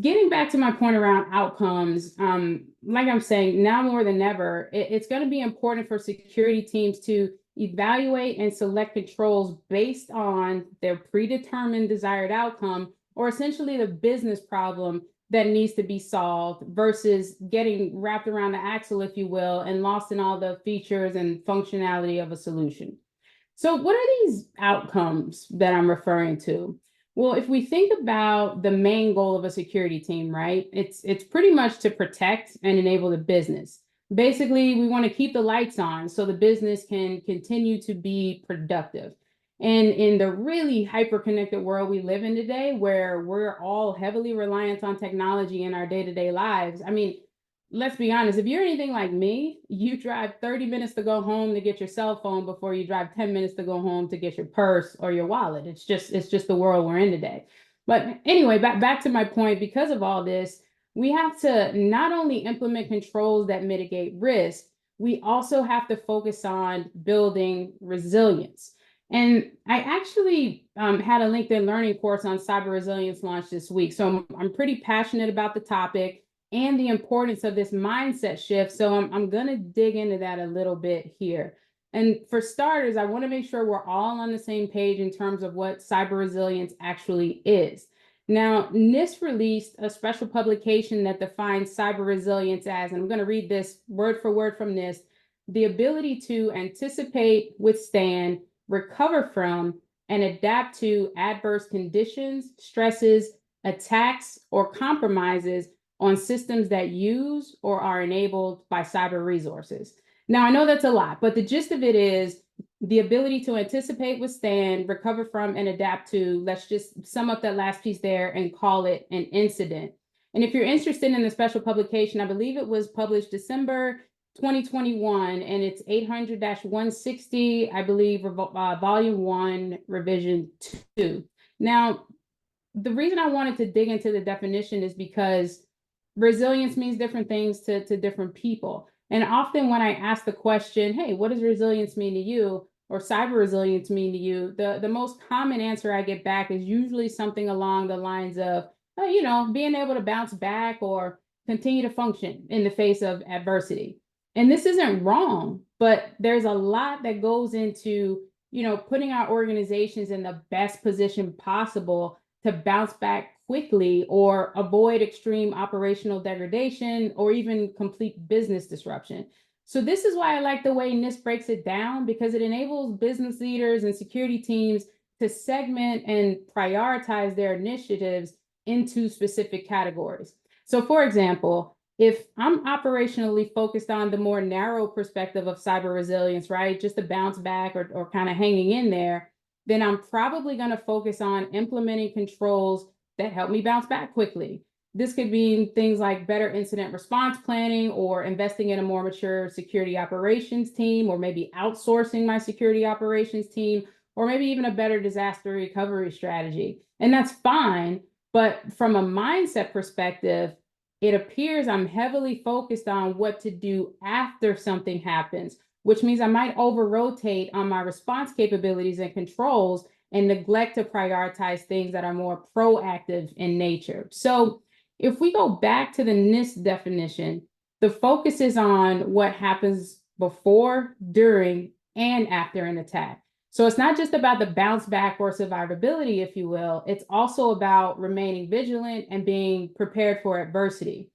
getting back to my point around outcomes, like I'm saying, now more than ever, it's going to be important for security teams to evaluate and select controls based on their predetermined desired outcome, or essentially the business problem that needs to be solved, versus getting wrapped around the axle, if you will, and lost in all the features and functionality of a solution. So what are these outcomes that I'm referring to? Well, if we think about the main goal of a security team, right, it's pretty much to protect and enable the business. Basically, we want to keep the lights on so the business can continue to be productive. And in the really hyper-connected world we live in today, where we're all heavily reliant on technology in our day-to-day lives, I mean, let's be honest, if you're anything like me, you drive 30 minutes to go home to get your cell phone before you drive 10 minutes to go home to get your purse or your wallet. It's just the world we're in today. But anyway, back to my point, because of all this, we have to not only implement controls that mitigate risk, we also have to focus on building resilience. And I actually had a LinkedIn Learning course on cyber resilience launched this week. So I'm pretty passionate about the topic and the importance of this mindset shift. So I'm going to dig into that a little bit here. And for starters, I want to make sure we're all on the same page in terms of what cyber resilience actually is. Now, NIST released a special publication that defines cyber resilience as, and I'm going to read this word for word from NIST, the ability to anticipate, withstand, recover from, and adapt to adverse conditions, stresses, attacks, or compromises on systems that use or are enabled by cyber resources. Now, I know that's a lot, but the gist of it is the ability to anticipate, withstand, recover from, and adapt to. Let's just sum up that last piece there and call it an incident. And if you're interested in the special publication, I believe it was published December 2021, and it's 800-160, I believe, volume 1, revision 2. Now, the reason I wanted to dig into the definition is because resilience means different things to different people. And often when I ask the question, hey, what does resilience mean to you, or cyber resilience mean to you, the most common answer I get back is usually something along the lines of, being able to bounce back or continue to function in the face of adversity. And this isn't wrong, but there's a lot that goes into, putting our organizations in the best position possible to bounce back quickly or avoid extreme operational degradation or even complete business disruption. So this is why I like the way NIST breaks it down, because it enables business leaders and security teams to segment and prioritize their initiatives into specific categories. So for example, if I'm operationally focused on the more narrow perspective of cyber resilience, right, just to bounce back or kind of hanging in there, then I'm probably going to focus on implementing controls that help me bounce back quickly. This could mean things like better incident response planning, or investing in a more mature security operations team, or maybe outsourcing my security operations team, or maybe even a better disaster recovery strategy. And that's fine, but from a mindset perspective, it appears I'm heavily focused on what to do after something happens, which means I might over-rotate on my response capabilities and controls and neglect to prioritize things that are more proactive in nature. So if we go back to the NIST definition, the focus is on what happens before, during, and after an attack. So it's not just about the bounce back or survivability, if you will. It's also about remaining vigilant and being prepared for adversity.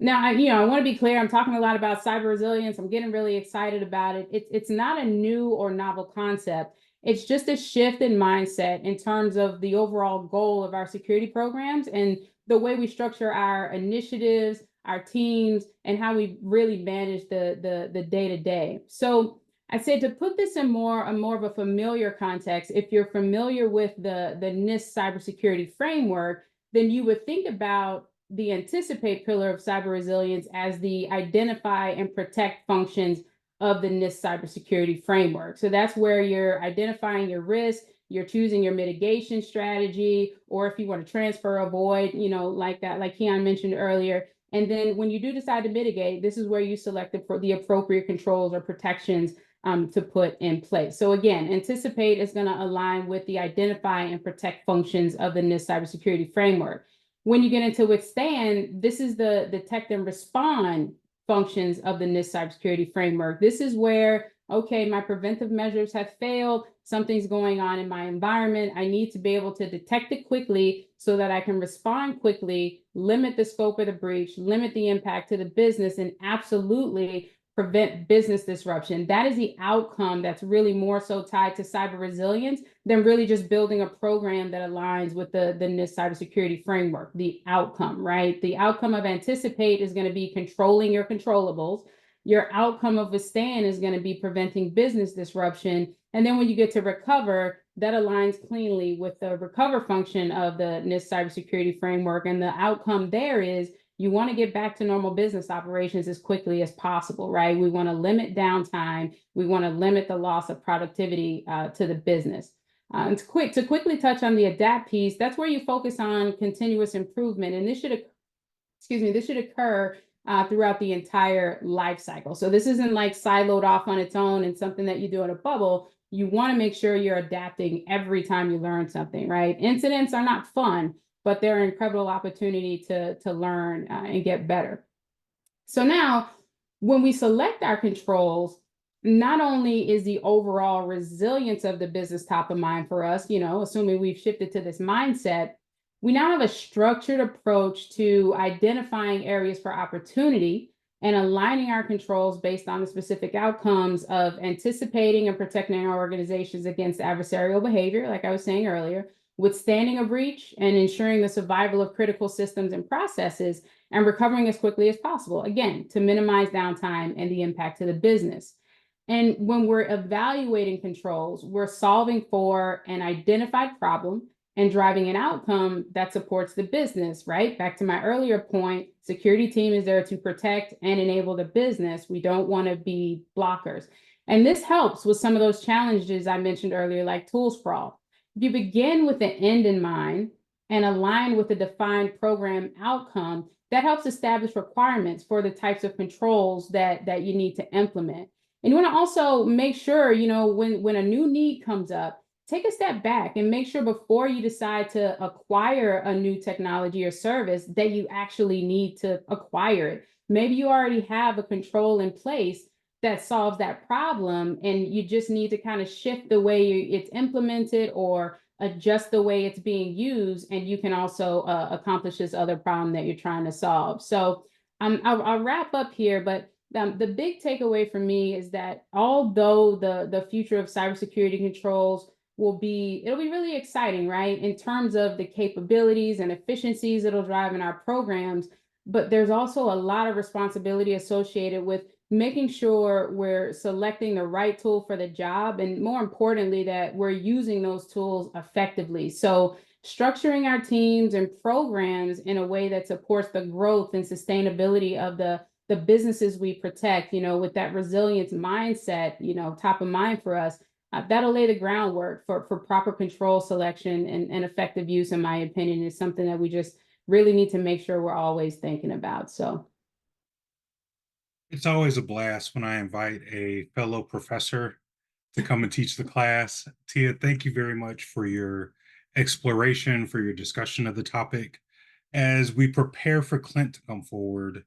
Now, I want to be clear, I'm talking a lot about cyber resilience. I'm getting really excited about it. It's not a new or novel concept. It's just a shift in mindset in terms of the overall goal of our security programs and the way we structure our initiatives, our teams, and how we really manage the day-to-day. So I say, to put this in more of a familiar context, if you're familiar with the NIST cybersecurity framework, then you would think about the anticipate pillar of cyber resilience as the identify and protect functions of the NIST cybersecurity framework. So that's where you're identifying your risk, you're choosing your mitigation strategy, or if you want to transfer, avoid, like Keon mentioned earlier. And then when you do decide to mitigate, this is where you select the appropriate controls or protections to put in place. So again, anticipate is going to align with the identify and protect functions of the NIST cybersecurity framework. When you get into withstand, this is the detect and respond functions of the NIST cybersecurity framework. This is where, okay, my preventive measures have failed, something's going on in my environment. I need to be able to detect it quickly so that I can respond quickly, limit the scope of the breach, limit the impact to the business, and absolutely prevent business disruption. That is the outcome that's really more so tied to cyber resilience than really just building a program that aligns with the NIST cybersecurity framework. The outcome, right? The outcome of anticipate is going to be controlling your controllables. Your outcome of withstand is going to be preventing business disruption. And then when you get to recover, that aligns cleanly with the recover function of the NIST cybersecurity framework. And the outcome there is you want to get back to normal business operations as quickly as possible, right? We want to limit downtime. We want to limit the loss of productivity to the business. And to quickly touch on the adapt piece, that's where you focus on continuous improvement. And this should occur throughout the entire life cycle. So this isn't like siloed off on its own and something that you do in a bubble. You want to make sure you're adapting every time you learn something, right? Incidents are not fun, but they're an incredible opportunity to learn and get better. So now, when we select our controls, not only is the overall resilience of the business top of mind for us, assuming we've shifted to this mindset, we now have a structured approach to identifying areas for opportunity and aligning our controls based on the specific outcomes of anticipating and protecting our organizations against adversarial behavior, like I was saying earlier, withstanding a breach and ensuring the survival of critical systems and processes, and recovering as quickly as possible, again, to minimize downtime and the impact to the business. And when we're evaluating controls, we're solving for an identified problem and driving an outcome that supports the business, right? Back to my earlier point, security team is there to protect and enable the business. We don't want to be blockers. And this helps with some of those challenges I mentioned earlier, like tool sprawl. If you begin with the end in mind and align with a defined program outcome, that helps establish requirements for the types of controls that you need to implement. And you want to also make sure, when a new need comes up, take a step back and make sure before you decide to acquire a new technology or service that you actually need to acquire it. Maybe you already have a control in place that solves that problem, and you just need to kind of shift the way it's implemented or adjust the way it's being used, and you can also accomplish this other problem that you're trying to solve. So I'll wrap up here, but the big takeaway for me is that although the future of cybersecurity controls it'll be really exciting, right? In terms of the capabilities and efficiencies it'll drive in our programs, but there's also a lot of responsibility associated with making sure we're selecting the right tool for the job, and more importantly, that we're using those tools effectively. So structuring our teams and programs in a way that supports the growth and sustainability of the businesses we protect, with that resilience mindset, top of mind for us, that'll lay the groundwork for proper control selection and effective use, in my opinion, is something that we just really need to make sure we're always thinking about. So it's always a blast when I invite a fellow professor to come and teach the class. Tia, thank you very much for your exploration, for your discussion of the topic. As we prepare for Clint to come forward,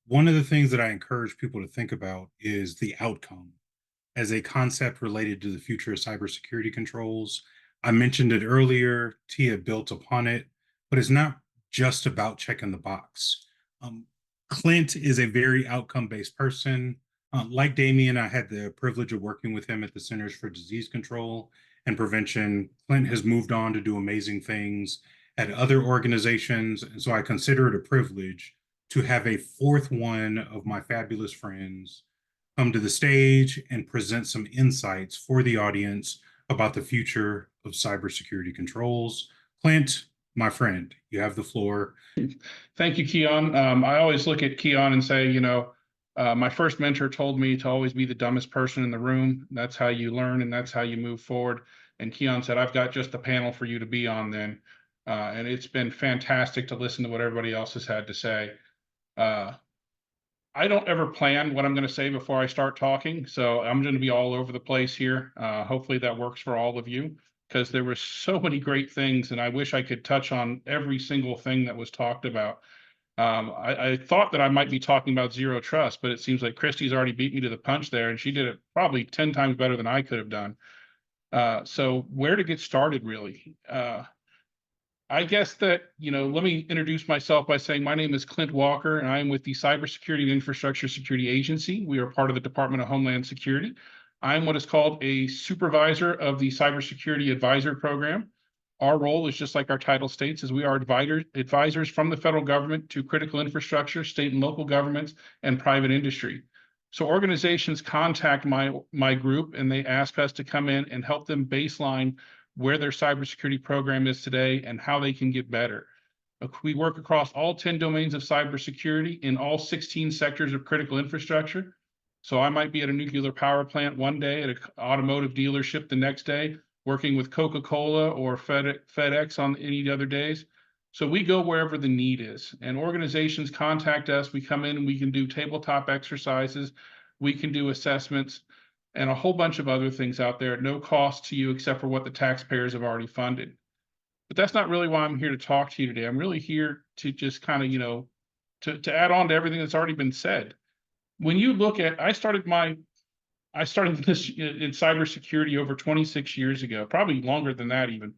one of the things that I encourage people to think about is the outcome as a concept related to the future of cybersecurity controls. I mentioned it earlier, Tia built upon it, but it's not just about checking the box. Clint is a very outcome-based person. Like Damien, I had the privilege of working with him at the Centers for Disease Control and Prevention. Clint has moved on to do amazing things at other organizations, and so I consider it a privilege to have a fourth one of my fabulous friends come to the stage and present some insights for the audience about the future of cybersecurity controls. Clint, my friend, you have the floor. Thank you, Keon. I always look at Keon and say, my first mentor told me to always be the dumbest person in the room. That's how you learn and that's how you move forward. And Keon said, I've got just a panel for you to be on then. And it's been fantastic to listen to what everybody else has had to say. I don't ever plan what I'm going to say before I start talking, so I'm going to be all over the place here. Hopefully that works for all of you, because there were so many great things, and I wish I could touch on every single thing that was talked about. I thought that I might be talking about zero trust, but it seems like Christy's already beat me to the punch there, and she did it probably 10 times better than I could have done. So where to get started, really? I guess that, let me introduce myself by saying my name is Clint Walker, and I am with the Cybersecurity and Infrastructure Security Agency. We are part of the Department of Homeland Security. I'm what is called a supervisor of the Cybersecurity Advisor Program. Our role is just like our title states, is we are advisors from the federal government to critical infrastructure, state and local governments, and private industry. So organizations contact my group, and they ask us to come in and help them baseline where their cybersecurity program is today and how they can get better. We work across all 10 domains of cybersecurity in all 16 sectors of critical infrastructure. So I might be at a nuclear power plant one day, at an automotive dealership the next day, working with Coca-Cola or FedEx on any other days. So we go wherever the need is, and organizations contact us. We come in and we can do tabletop exercises. We can do assessments and a whole bunch of other things out there at no cost to you except for what the taxpayers have already funded. But that's not really why I'm here to talk to you today. I'm really here to just kind of, to add on to everything that's already been said. When you look at, I started this in cybersecurity over 26 years ago, probably longer than that even.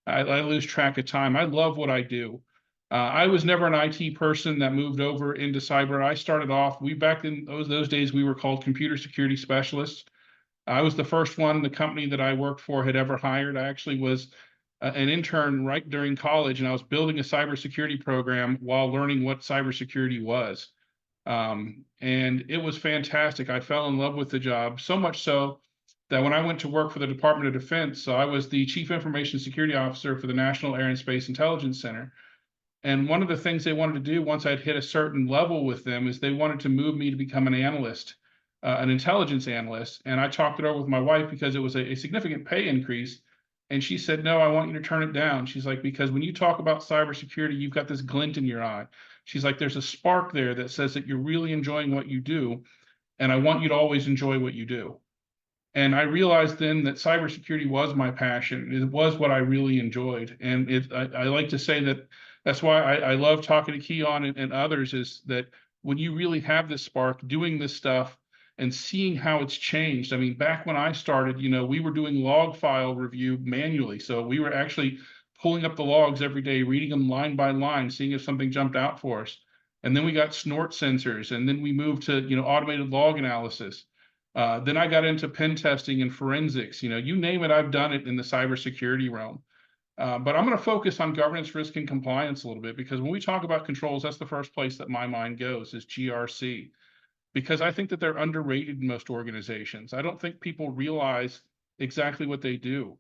I lose track of time. I love what I do. I was never an IT person that moved over into cyber. I started off, back in those days, we were called computer security specialists. I was the first one the company that I worked for had ever hired. I actually was an intern right during college, and I was building a cybersecurity program while learning what cybersecurity was. And it was fantastic. I fell in love with the job, so much so that when I went to work for the Department of Defense, so I was the Chief Information Security Officer for the National Air and Space Intelligence Center. And one of the things they wanted to do once I'd hit a certain level with them is they wanted to move me to become an analyst. An intelligence analyst, and I talked it over with my wife because it was a significant pay increase, and she said, "No, I want you to turn it down." She's like, "Because when you talk about cybersecurity, you've got this glint in your eye." She's like, "There's a spark there that says that you're really enjoying what you do, and I want you to always enjoy what you do." And I realized then that cybersecurity was my passion. It was what I really enjoyed, and I like to say that that's why I love talking to Keon and others, is that when you really have this spark doing this stuff and seeing how it's changed. I mean, back when I started, we were doing log file review manually. So we were actually pulling up the logs every day, reading them line by line, seeing if something jumped out for us. And then we got snort sensors, and then we moved to, automated log analysis. Then I got into pen testing and forensics. You name it, I've done it in the cybersecurity realm. But I'm going to focus on governance, risk, and compliance a little bit, because when we talk about controls, that's the first place that my mind goes, is GRC. Because I think that they're underrated in most organizations. I don't think people realize exactly what they do.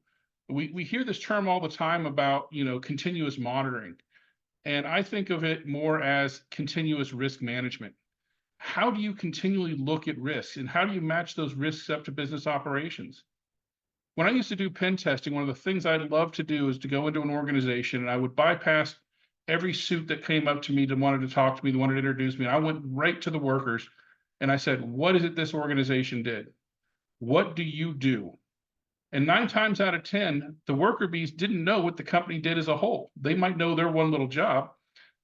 We hear this term all the time about, continuous monitoring. And I think of it more as continuous risk management. How do you continually look at risks, and how do you match those risks up to business operations? When I used to do pen testing, one of the things I'd love to do is to go into an organization, and I would bypass every suit that came up to me that wanted to talk to me, that wanted to introduce me. And I went right to the workers. And I said, "What is it this organization did? What do you do?" And 9 times out of 10, the worker bees didn't know what the company did as a whole. They might know their one little job,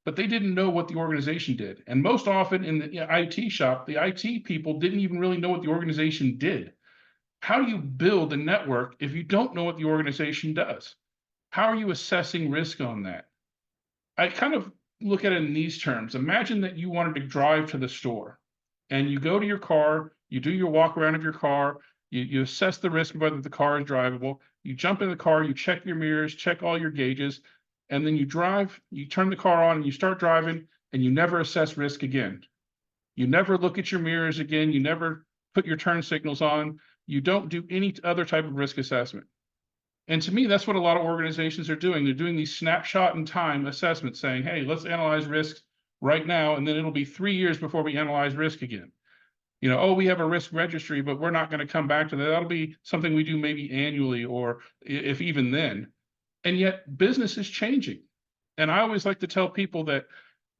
but they didn't know what the organization did. And most often in the IT shop, the IT people didn't even really know what the organization did. How do you build a network if you don't know what the organization does? How are you assessing risk on that? I kind of look at it in these terms. Imagine that you wanted to drive to the store. And you go to your car, you do your walk around of your car, you assess the risk of whether the car is drivable, you jump in the car, you check your mirrors, check all your gauges, and then you drive, you turn the car on and you start driving, and you never assess risk again. You never look at your mirrors again, you never put your turn signals on, you don't do any other type of risk assessment. And to me, that's what a lot of organizations are doing. They're doing these snapshot in time assessments saying, "Hey, let's analyze risks right now, and then it'll be 3 years before we analyze risk again." We have a risk registry, but we're not going to come back to that. That'll be something we do maybe annually, or if even then. And yet business is changing. And I always like to tell people that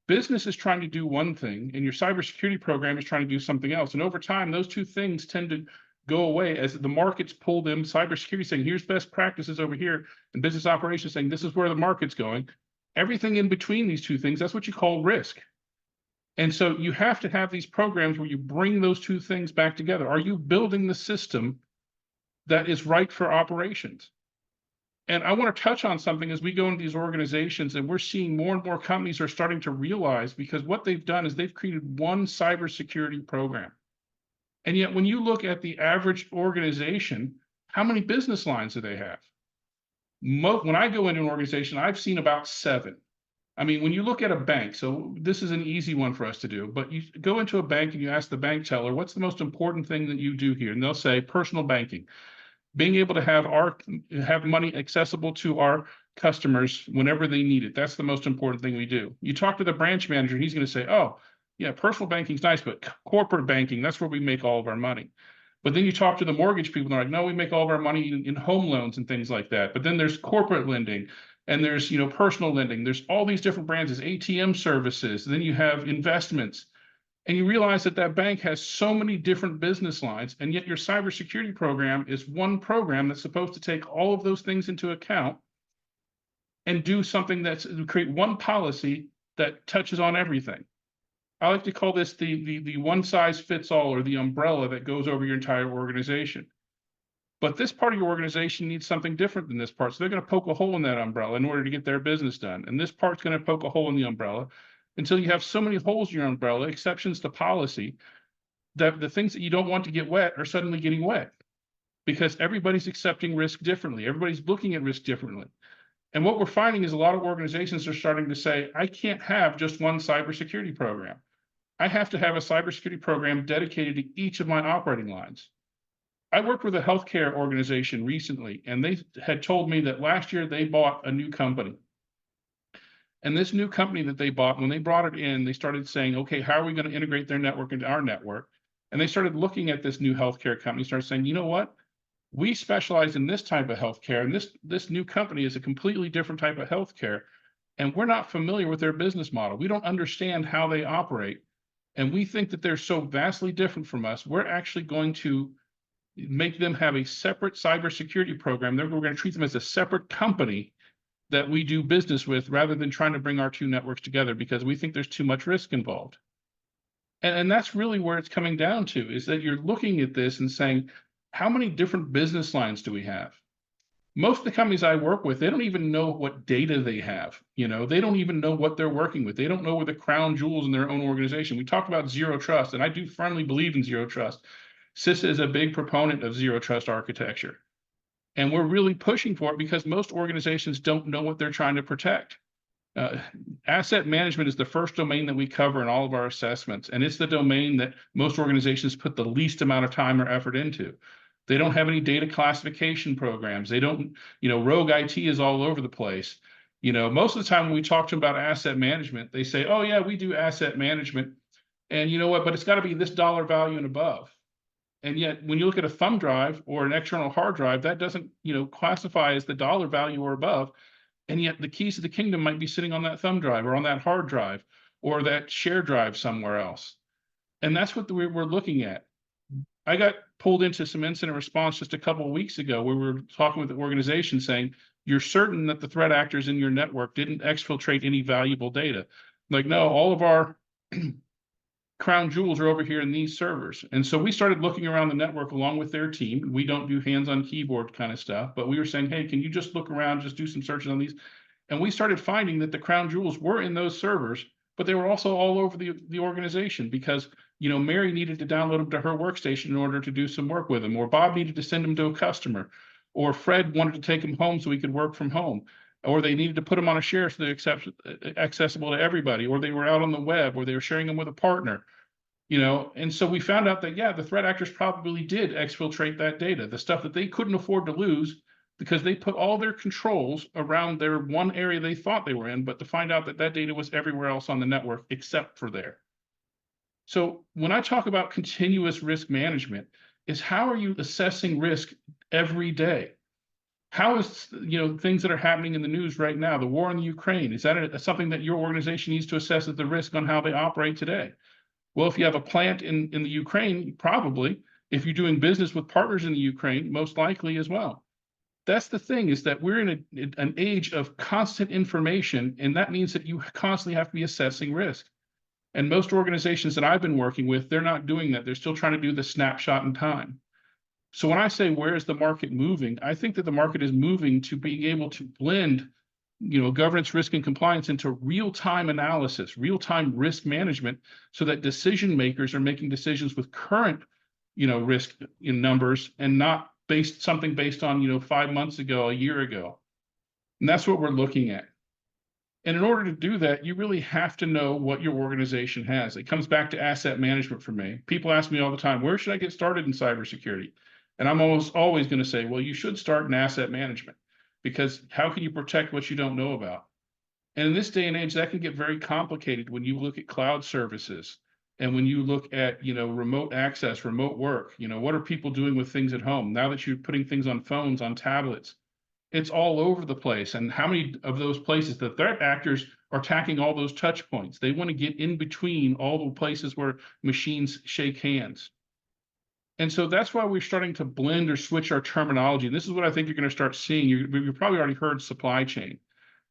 business is trying to do one thing, and your cybersecurity program is trying to do something else. And over time, those two things tend to go away as the markets pull them. Cybersecurity saying, "Here's best practices over here," and business operations saying, "This is where the market's going." Everything in between these two things, that's what you call risk. And so you have to have these programs where you bring those two things back together. Are you building the system that is right for operations? And I want to touch on something as we go into these organizations, and we're seeing more and more companies are starting to realize, because what they've done is they've created one cybersecurity program. And yet when you look at the average organization, how many business lines do they have? When I go into an organization, I've seen about 7. I mean, when you look at a bank, so this is an easy one for us to do, but you go into a bank and you ask the bank teller, what's the most important thing that you do here? And they'll say personal banking, being able to have money accessible to our customers whenever they need it. That's the most important thing we do. You talk to the branch manager, he's going to say, oh, yeah, personal banking's nice, but corporate banking, that's where we make all of our money. But then you talk to the mortgage people, and they're like, no, we make all of our money in home loans and things like that. But then there's corporate lending, and there's, personal lending. There's all these different brands, ATM services. Then you have investments. And you realize that that bank has so many different business lines, and yet your cybersecurity program is one program that's supposed to take all of those things into account and do something that's create one policy that touches on everything. I like to call this the one size fits all, or the umbrella that goes over your entire organization. But this part of your organization needs something different than this part. So they're going to poke a hole in that umbrella in order to get their business done. And this part's going to poke a hole in the umbrella until you have so many holes in your umbrella, exceptions to policy, that the things that you don't want to get wet are suddenly getting wet, because everybody's accepting risk differently. Everybody's looking at risk differently. And what we're finding is a lot of organizations are starting to say, I can't have just one cybersecurity program. I have to have a cybersecurity program dedicated to each of my operating lines. I worked with a healthcare organization recently, and they had told me that last year they bought a new company. And this new company that they bought, when they brought it in, they started saying, okay, how are we going to integrate their network into our network? And they started looking at this new healthcare company, started saying, you know what? We specialize in this type of healthcare, and this new company is a completely different type of healthcare, and we're not familiar with their business model. We don't understand how they operate, and we think that they're so vastly different from us. We're actually going to make them have a separate cybersecurity program. We're going to treat them as a separate company that we do business with, rather than trying to bring our two networks together, because we think there's too much risk involved. And that's really where it's coming down to, is that you're looking at this and saying, how many different business lines do we have? Most of the companies I work with, they don't even know what data they have. They don't even know what they're working with. They don't know where the crown jewels in their own organization. We talked about zero trust, and I do firmly believe in zero trust. CISA is a big proponent of zero trust architecture. And we're really pushing for it because most organizations don't know what they're trying to protect. Asset management is the first domain that we cover in all of our assessments, and it's the domain that most organizations put the least amount of time or effort into. They don't have any data classification programs. They don't, rogue IT is all over the place. Most of the time when we talk to them about asset management, they say, oh yeah, we do asset management. And you know what, but it's got to be this dollar value and above. And yet, when you look at a thumb drive or an external hard drive, that doesn't, classify as the dollar value or above. And yet the keys to the kingdom might be sitting on that thumb drive or on that hard drive or that share drive somewhere else. And that's what we're looking at. I got pulled into some incident response just a couple of weeks ago where we were talking with the organization saying, you're certain that the threat actors in your network didn't exfiltrate any valuable data? Like, no, all of our crown jewels are over here in these servers. And so we started looking around the network along with their team. We don't do hands-on keyboard kind of stuff, but we were saying, hey, can you just look around, just do some searches on these? And we started finding that the crown jewels were in those servers, but they were also all over the organization because, Mary needed to download them to her workstation in order to do some work with them, or Bob needed to send them to a customer, or Fred wanted to take them home so he could work from home, or they needed to put them on a share so they're accessible to everybody, or they were out on the web, or they were sharing them with a partner, and so we found out that, yeah, the threat actors probably did exfiltrate that data, the stuff that they couldn't afford to lose because they put all their controls around their one area they thought they were in, but to find out that that data was everywhere else on the network except for there. So when I talk about continuous risk management, is how are you assessing risk every day? How is, things that are happening in the news right now, the war in the Ukraine, is that something that your organization needs to assess as the risk on how they operate today? Well, if you have a plant in the Ukraine, probably. If you're doing business with partners in the Ukraine, most likely as well. That's the thing, is that we're in an age of constant information, and that means that you constantly have to be assessing risk. And most organizations that I've been working with, they're not doing that. They're still trying to do the snapshot in time. So when I say where is the market moving, I think that the market is moving to being able to blend, governance, risk, and compliance into real-time analysis, real-time risk management, so that decision makers are making decisions with current, risk in numbers and not based on, 5 months ago, a year ago. And that's what we're looking at. And in order to do that, you really have to know what your organization has. It comes back to asset management for me. People ask me all the time, where should I get started in cybersecurity? And I'm almost always going to say, well, you should start in asset management, because how can you protect what you don't know about? And in this day and age, that can get very complicated when you look at cloud services and when you look at, remote access, remote work. What are people doing with things at home now that you're putting things on phones, on tablets? It's all over the place. And how many of those places, the threat actors are attacking all those touch points? They want to get in between all the places where machines shake hands. And so that's why we're starting to blend or switch our terminology. And this is what I think you're going to start seeing. You've probably already heard supply chain,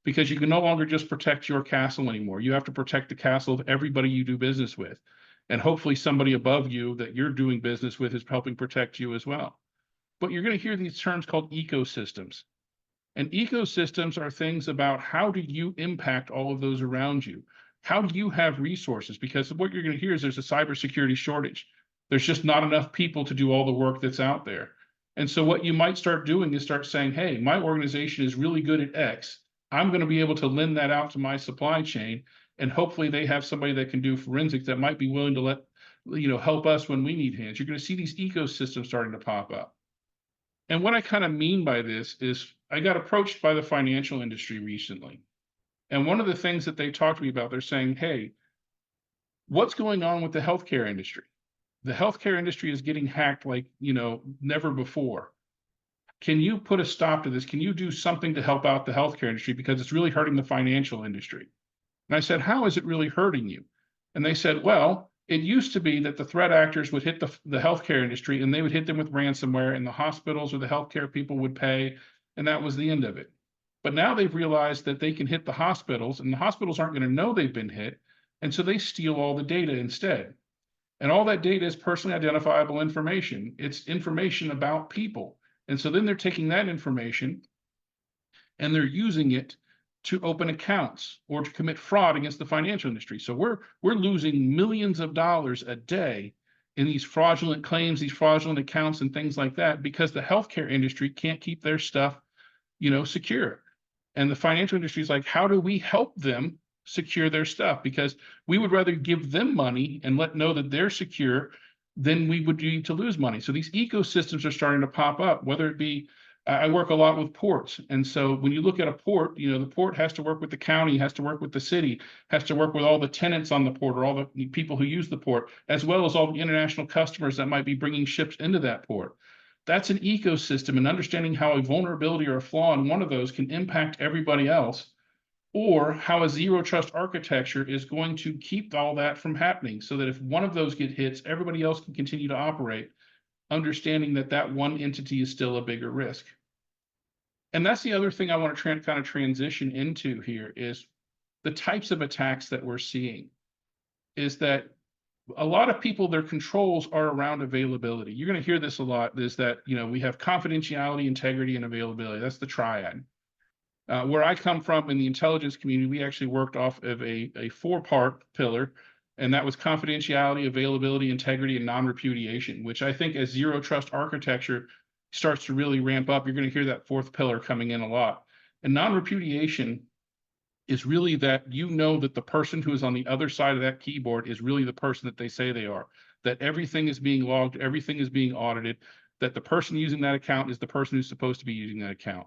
because you can no longer just protect your castle anymore. You have to protect the castle of everybody you do business with. And hopefully somebody above you that you're doing business with is helping protect you as well. But you're going to hear these terms called ecosystems. And ecosystems are things about how do you impact all of those around you? How do you have resources? Because what you're going to hear is there's a cybersecurity shortage. There's just not enough people to do all the work that's out there. And so what you might start doing is start saying, hey, my organization is really good at X. I'm going to be able to lend that out to my supply chain. And hopefully they have somebody that can do forensics that might be willing to help us when we need hands. You're going to see these ecosystems starting to pop up. And what I kind of mean by this is I got approached by the financial industry recently. And one of the things that they talked to me about, they're saying, hey, what's going on with the healthcare industry? The healthcare industry is getting hacked like, never before. Can you put a stop to this? Can you do something to help out the healthcare industry? Because it's really hurting the financial industry. And I said, how is it really hurting you? And they said, well, it used to be that the threat actors would hit the healthcare industry, and they would hit them with ransomware, and the hospitals or the healthcare people would pay, and that was the end of it. But now they've realized that they can hit the hospitals, and the hospitals aren't going to know they've been hit, and so they steal all the data instead. And all that data is personally identifiable information. It's information about people. And so then they're taking that information and they're using it to open accounts or to commit fraud against the financial industry. So we're losing millions of dollars a day in these fraudulent claims, these fraudulent accounts and things like that, because the healthcare industry can't keep their stuff, secure. And the financial industry is like, how do we help them secure their stuff? Because we would rather give them money and know that they're secure than we would need to lose money. So these ecosystems are starting to pop up, whether it be, I work a lot with ports. And so when you look at a port, the port has to work with the county, has to work with the city, has to work with all the tenants on the port or all the people who use the port, as well as all the international customers that might be bringing ships into that port. That's an ecosystem, and understanding how a vulnerability or a flaw in one of those can impact everybody else, or how a zero trust architecture is going to keep all that from happening, so that if one of those hits, everybody else can continue to operate, understanding that that one entity is still a bigger risk. And that's the other thing I want to kind of transition into here is the types of attacks that we're seeing. Is that a lot of people, their controls are around availability. You're going to hear this a lot, is that, we have confidentiality, integrity, and availability. That's the triad. Where I come from in the intelligence community, we actually worked off of a 4-part pillar, and that was confidentiality, availability, integrity, and non-repudiation, which I think as zero trust architecture starts to really ramp up, you're going to hear that 4th pillar coming in a lot. And non-repudiation is really that that the person who is on the other side of that keyboard is really the person that they say they are, that everything is being logged, everything is being audited, that the person using that account is the person who's supposed to be using that account.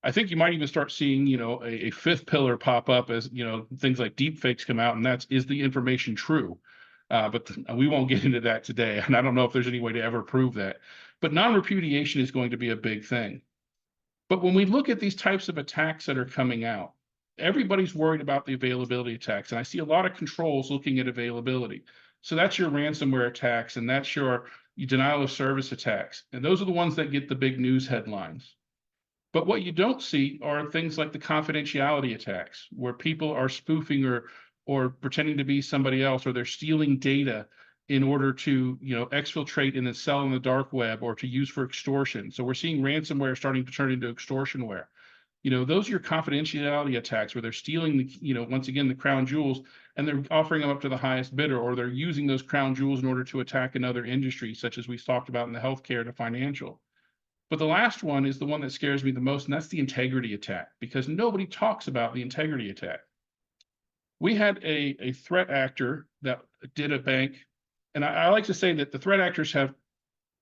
I think you might even start seeing, a 5th pillar pop up as, things like deepfakes come out, and is the information true? But we won't get into that today, and I don't know if there's any way to ever prove that. But non-repudiation is going to be a big thing. But when we look at these types of attacks that are coming out, everybody's worried about the availability attacks, and I see a lot of controls looking at availability. So that's your ransomware attacks, and that's your denial of service attacks, and those are the ones that get the big news headlines. But what you don't see are things like the confidentiality attacks, where people are spoofing or pretending to be somebody else, or they're stealing data in order to, exfiltrate and then sell on the dark web or to use for extortion. So we're seeing ransomware starting to turn into extortionware. Those are your confidentiality attacks where they're stealing once again, the crown jewels, and they're offering them up to the highest bidder, or they're using those crown jewels in order to attack another industry, such as we've talked about in the healthcare to financial. But the last one is the one that scares me the most, and that's the integrity attack, because nobody talks about the integrity attack. We had a threat actor that did a bank, and I like to say that the threat actors have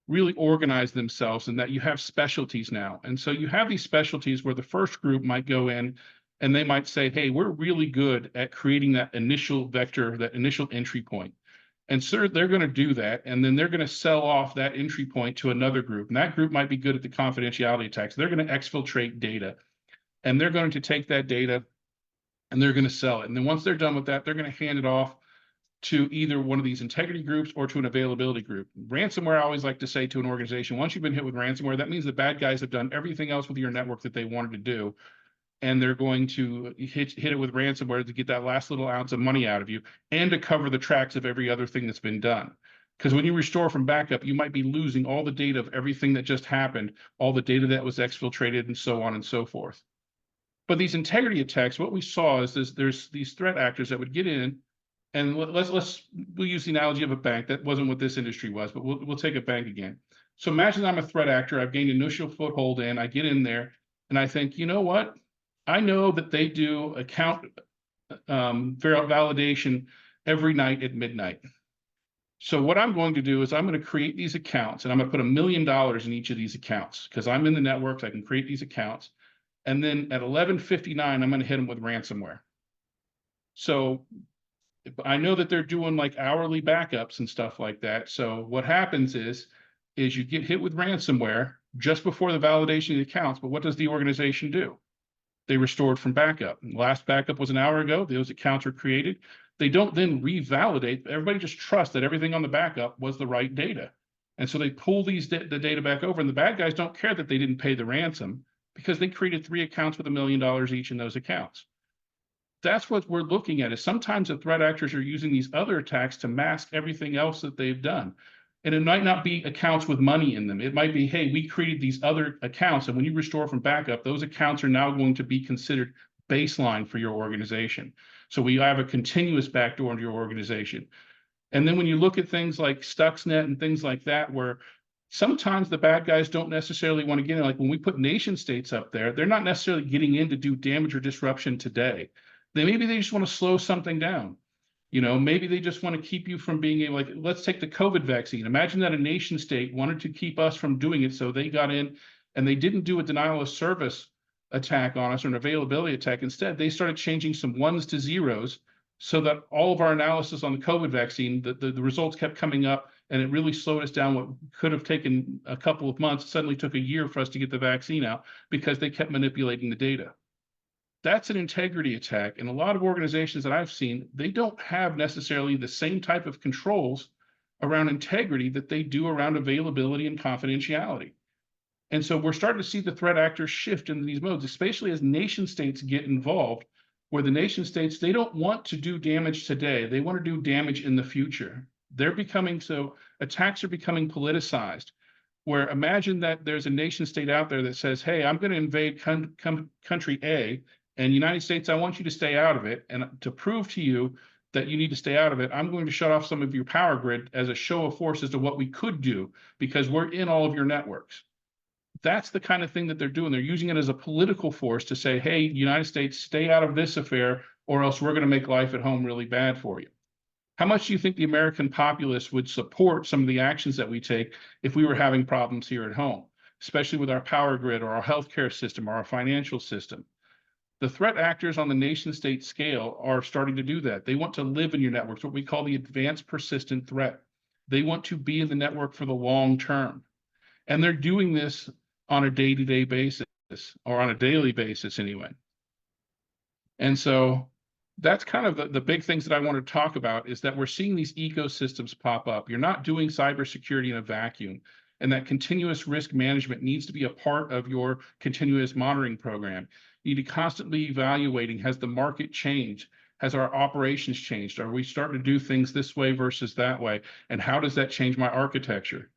really organize themselves and that you have specialties now. And so you have these specialties where the first group might go in and they might say, hey, we're really good at creating that initial vector, that initial entry point. And so they're going to do that. And then they're going to sell off that entry point to another group. And that group might be good at the confidentiality attacks. They're going to exfiltrate data, and they're going to take that data and they're going to sell it. And then once they're done with that, they're going to hand it off to either one of these integrity groups or to an availability group. Ransomware, I always like to say to an organization, once you've been hit with ransomware, that means the bad guys have done everything else with your network that they wanted to do. And they're going to hit it with ransomware to get that last little ounce of money out of you and to cover the tracks of every other thing that's been done. Because when you restore from backup, you might be losing all the data of everything that just happened, all the data that was exfiltrated, and so on and so forth. But these integrity attacks, what we saw is there's these threat actors that would get in. And we'll use the analogy of a bank. That wasn't what this industry was, but we'll take a bank again. So imagine I'm a threat actor. I've gained initial foothold in. I get in there, and I think, you know what? I know that they do account validation every night at midnight. So what I'm going to do is I'm going to create these accounts, and I'm going to put $1 million in each of these accounts because I'm in the networks. I can create these accounts, and then at 11:59, I'm going to hit them with ransomware. So I know that they're doing like hourly backups and stuff like that. So what happens is you get hit with ransomware just before the validation of the accounts. But what does the organization do? They restored from backup. And last backup was an hour ago. Those accounts were created. They don't then revalidate. Everybody just trusts that everything on the backup was the right data. And so they pull the data back over. And the bad guys don't care that they didn't pay the ransom because they created 3 accounts with $1 million each in those accounts. That's what we're looking at, is sometimes the threat actors are using these other attacks to mask everything else that they've done. And it might not be accounts with money in them. It might be, hey, we created these other accounts, and when you restore from backup, those accounts are now going to be considered baseline for your organization. So we have a continuous backdoor into your organization. And then when you look at things like Stuxnet and things like that, where sometimes the bad guys don't necessarily want to get in, like when we put nation states up there, they're not necessarily getting in to do damage or disruption today. Maybe they just want to slow something down. Maybe they just want to keep you from being able, like, let's take the COVID vaccine. Imagine that a nation state wanted to keep us from doing it. So they got in and they didn't do a denial of service attack on us or an availability attack. Instead, they started changing some 1s to 0s so that all of our analysis on the COVID vaccine, the results kept coming up, and it really slowed us down. What could have taken a couple of months suddenly took a year for us to get the vaccine out because they kept manipulating the data. That's an integrity attack. And a lot of organizations that I've seen, they don't have necessarily the same type of controls around integrity that they do around availability and confidentiality. And so we're starting to see the threat actors shift into these modes, especially as nation states get involved, where the nation states, they don't want to do damage today. They want to do damage in the future. Attacks are becoming politicized, where imagine that there's a nation state out there that says, hey, I'm going to invade country A, and United States, I want you to stay out of it. And to prove to you that you need to stay out of it, I'm going to shut off some of your power grid as a show of force as to what we could do because we're in all of your networks. That's the kind of thing that they're doing. They're using it as a political force to say, hey, United States, stay out of this affair, or else we're going to make life at home really bad for you. How much do you think the American populace would support some of the actions that we take if we were having problems here at home, especially with our power grid or our healthcare system or our financial system? The threat actors on the nation state scale are starting to do that. They want to live in your networks, what we call the advanced persistent threat. They want to be in the network for the long term. And they're doing this on a day-to-day basis, or on a daily basis anyway. And so that's kind of the big things that I want to talk about, is that we're seeing these ecosystems pop up. You're not doing cybersecurity in a vacuum. And that continuous risk management needs to be a part of your continuous monitoring program. You need to constantly evaluating, has the market changed? Has our operations changed? Are we starting to do things this way versus that way? And how does that change my architecture?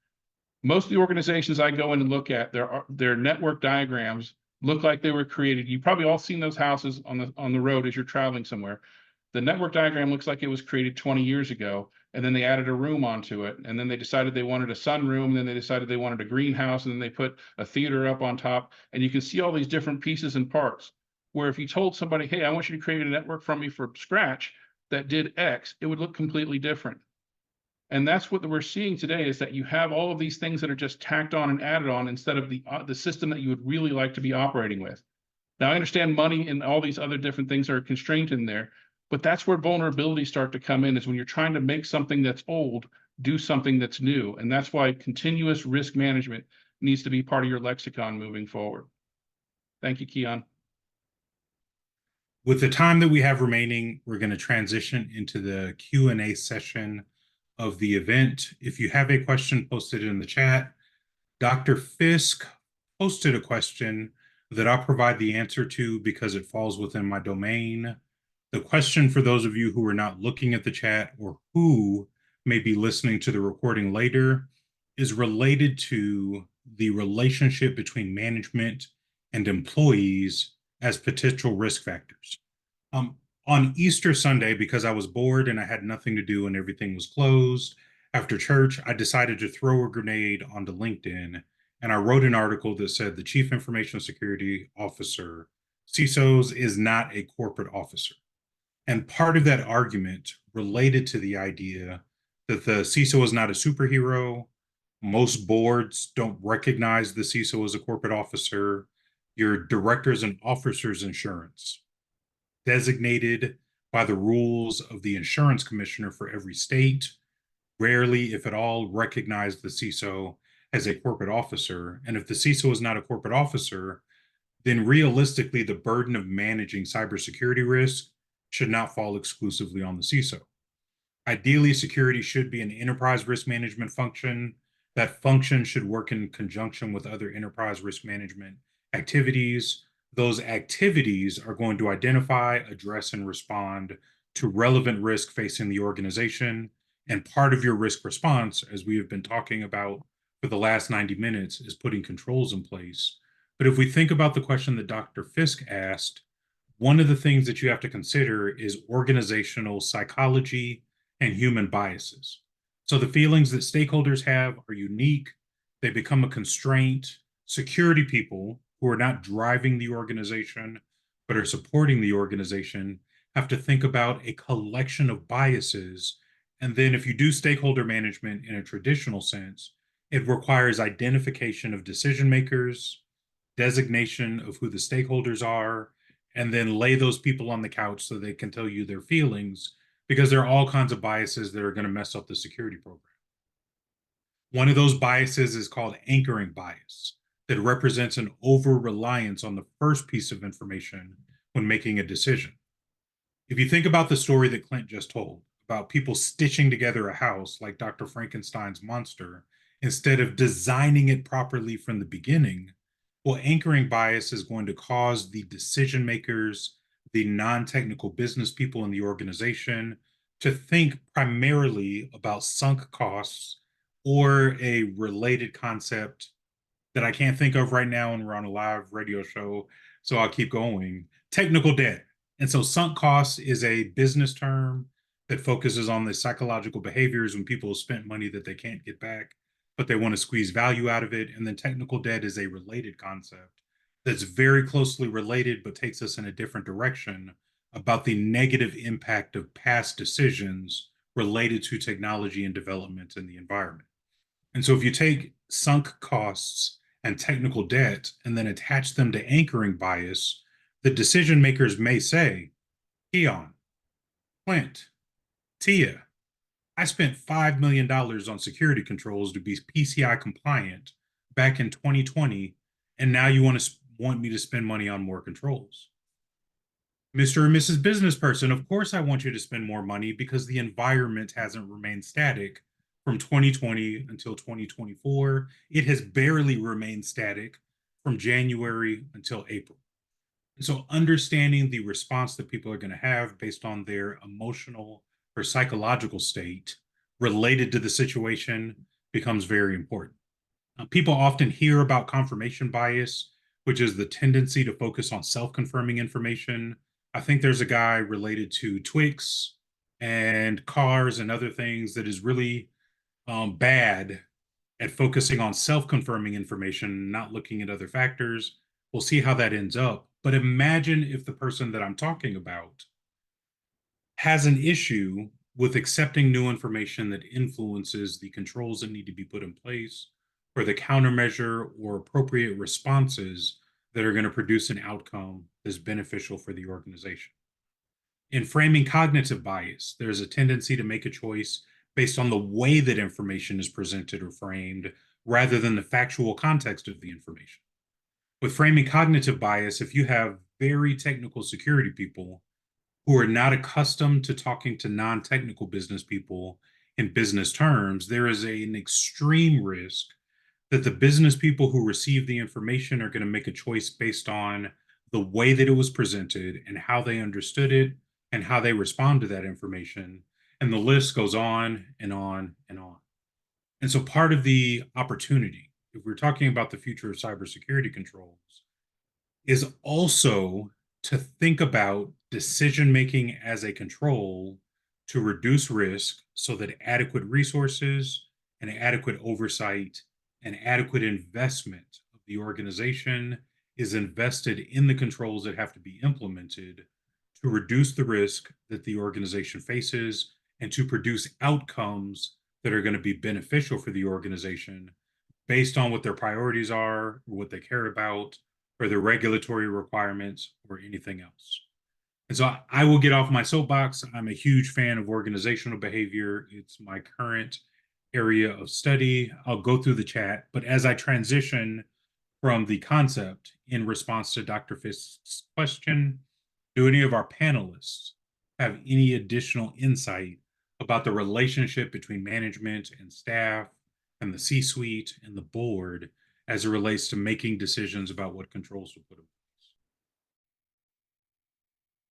Most of the organizations I go in and look at, their network diagrams look like they were created. You've probably all seen those houses on the road as you're traveling somewhere. The network diagram looks like it was created 20 years ago, and then they added a room onto it, and then they decided they wanted a sunroom, and then they decided they wanted a greenhouse, and then they put a theater up on top, and you can see all these different pieces and parts. Where if you told somebody, hey, I want you to create a network from me from scratch that did X, it would look completely different. And that's what we're seeing today, is that you have all of these things that are just tacked on and added on instead of the system that you would really like to be operating with. Now, I understand money and all these other different things are constrained in there, but that's where vulnerabilities start to come in, is when you're trying to make something that's old do something that's new. And that's why continuous risk management needs to be part of your lexicon moving forward. Thank you, Keon. With the time that we have remaining, we're going to transition into the Q&A session of the event. If you have a question, post it in the chat. Dr. Fisk posted a question that I'll provide the answer to because it falls within my domain. The question, for those of you who are not looking at the chat or who may be listening to the recording later, is related to the relationship between management and employees as potential risk factors. On Easter Sunday, because I was bored and I had nothing to do and everything was closed, after church, I decided to throw a grenade onto LinkedIn, and I wrote an article that said the Chief Information Security Officer, CISOs, is not a corporate officer. And part of that argument related to the idea that the CISO is not a superhero. Most boards don't recognize the CISO as a corporate officer. Your directors and officers insurance, designated by the rules of the insurance commissioner for every state, rarely, if at all, recognize the CISO as a corporate officer. And if the CISO is not a corporate officer, then realistically, the burden of managing cybersecurity risk should not fall exclusively on the CISO. Ideally, security should be an enterprise risk management function. That function should work in conjunction with other enterprise risk management activities. Those activities are going to identify, address, and respond to relevant risk facing the organization. And part of your risk response, as we have been talking about for the last 90 minutes, is putting controls in place. But if we think about the question that Dr. Fisk asked, one of the things that you have to consider is organizational psychology and human biases. So the feelings that stakeholders have are unique. They become a constraint. Security people who are not driving the organization, but are supporting the organization, have to think about a collection of biases. And then if you do stakeholder management in a traditional sense, it requires identification of decision makers, designation of who the stakeholders are, and then lay those people on the couch so they can tell you their feelings, because there are all kinds of biases that are going to mess up the security program. One of those biases is called anchoring bias, that represents an over-reliance on the first piece of information when making a decision. If you think about the story that Clint just told about people stitching together a house like Dr. Frankenstein's monster, instead of designing it properly from the beginning, well, anchoring bias is going to cause the decision makers, the non-technical business people in the organization, to think primarily about sunk costs or a related concept that I can't think of right now, and we're on a live radio show, so I'll keep going. Technical debt. And so sunk costs is a business term that focuses on the psychological behaviors when people have spent money that they can't get back, but they want to squeeze value out of it. And then technical debt is a related concept that's very closely related, but takes us in a different direction, about the negative impact of past decisions related to technology and development in the environment. And so if you take sunk costs and technical debt and then attach them to anchoring bias, the decision makers may say, Keon, Clint, Tia, I spent $5 million on security controls to be PCI compliant back in 2020, and now you want me to spend money on more controls. Mr. or Mrs. Business Person, of course I want you to spend more money because the environment hasn't remained static from 2020 until 2024. It has barely remained static from January until April. And so understanding the response that people are going to have based on their emotional or psychological state related to the situation becomes very important. People often hear about confirmation bias, which is the tendency to focus on self confirming information. I think there's a guy related to Twix and cars and other things that is really bad at focusing on self confirming information, not looking at other factors. We'll see how that ends up. But imagine if the person that I'm talking about has an issue with accepting new information that influences the controls that need to be put in place or the countermeasure or appropriate responses that are going to produce an outcome that's beneficial for the organization. In framing cognitive bias, there's a tendency to make a choice based on the way that information is presented or framed rather than the factual context of the information. With framing cognitive bias, if you have very technical security people who are not accustomed to talking to non-technical business people in business terms, there is an extreme risk that the business people who receive the information are going to make a choice based on the way that it was presented and how they understood it and how they respond to that information. And the list goes on and on and on. And so part of the opportunity, if we're talking about the future of cybersecurity controls, is also to think about decision making as a control to reduce risk so that adequate resources and adequate oversight and adequate investment of the organization is invested in the controls that have to be implemented to reduce the risk that the organization faces and to produce outcomes that are going to be beneficial for the organization based on what their priorities are, or what they care about, or their regulatory requirements, or anything else. And so I will get off my soapbox. I'm a huge fan of organizational behavior. It's my current area of study. I'll go through the chat, but as I transition from the concept in response to Dr. Fisk's question, do any of our panelists have any additional insight about the relationship between management and staff and the C-suite and the board as it relates to making decisions about what controls to put in place?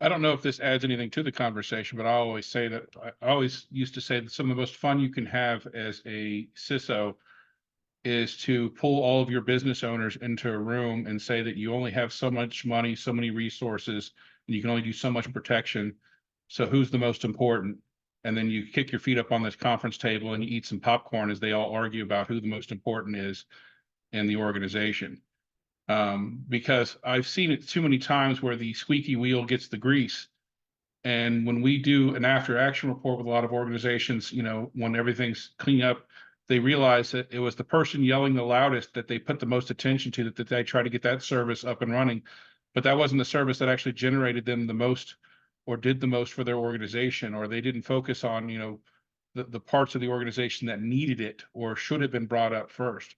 I don't know if this adds anything to the conversation, but I always say that I always used to say that some of the most fun you can have as a CISO is to pull all of your business owners into a room and say that you only have so much money, so many resources, and you can only do so much protection. So who's the most important? And then you kick your feet up on this conference table and you eat some popcorn as they all argue about who the most important is in the organization. Because I've seen it too many times where the squeaky wheel gets the grease. And when we do an after action report with a lot of organizations, you know, when everything's clean up, they realize that it was the person yelling the loudest that they put the most attention to, that they try to get that service up and running. But that wasn't the service that actually generated them the most or did the most for their organization, or they didn't focus on, you know, the parts of the organization that needed it or should have been brought up first.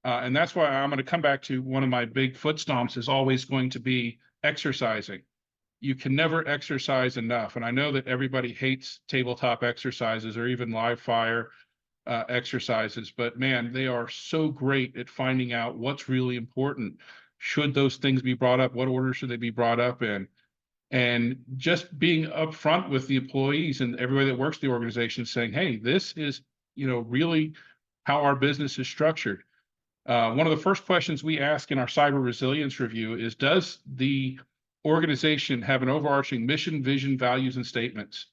And that's why I'm going to come back to one of my big foot stomps is always going to be exercising. You can never exercise enough. And I know that everybody hates tabletop exercises or even live fire exercises, but man, they are so great at finding out what's really important. Should those things be brought up? What order should they be brought up in? And just being upfront with the employees and everybody that works the organization saying, hey, this is, you know, really how our business is structured. One of the first questions we ask in our cyber resilience review is, does the organization have an overarching mission, vision, values, and statements?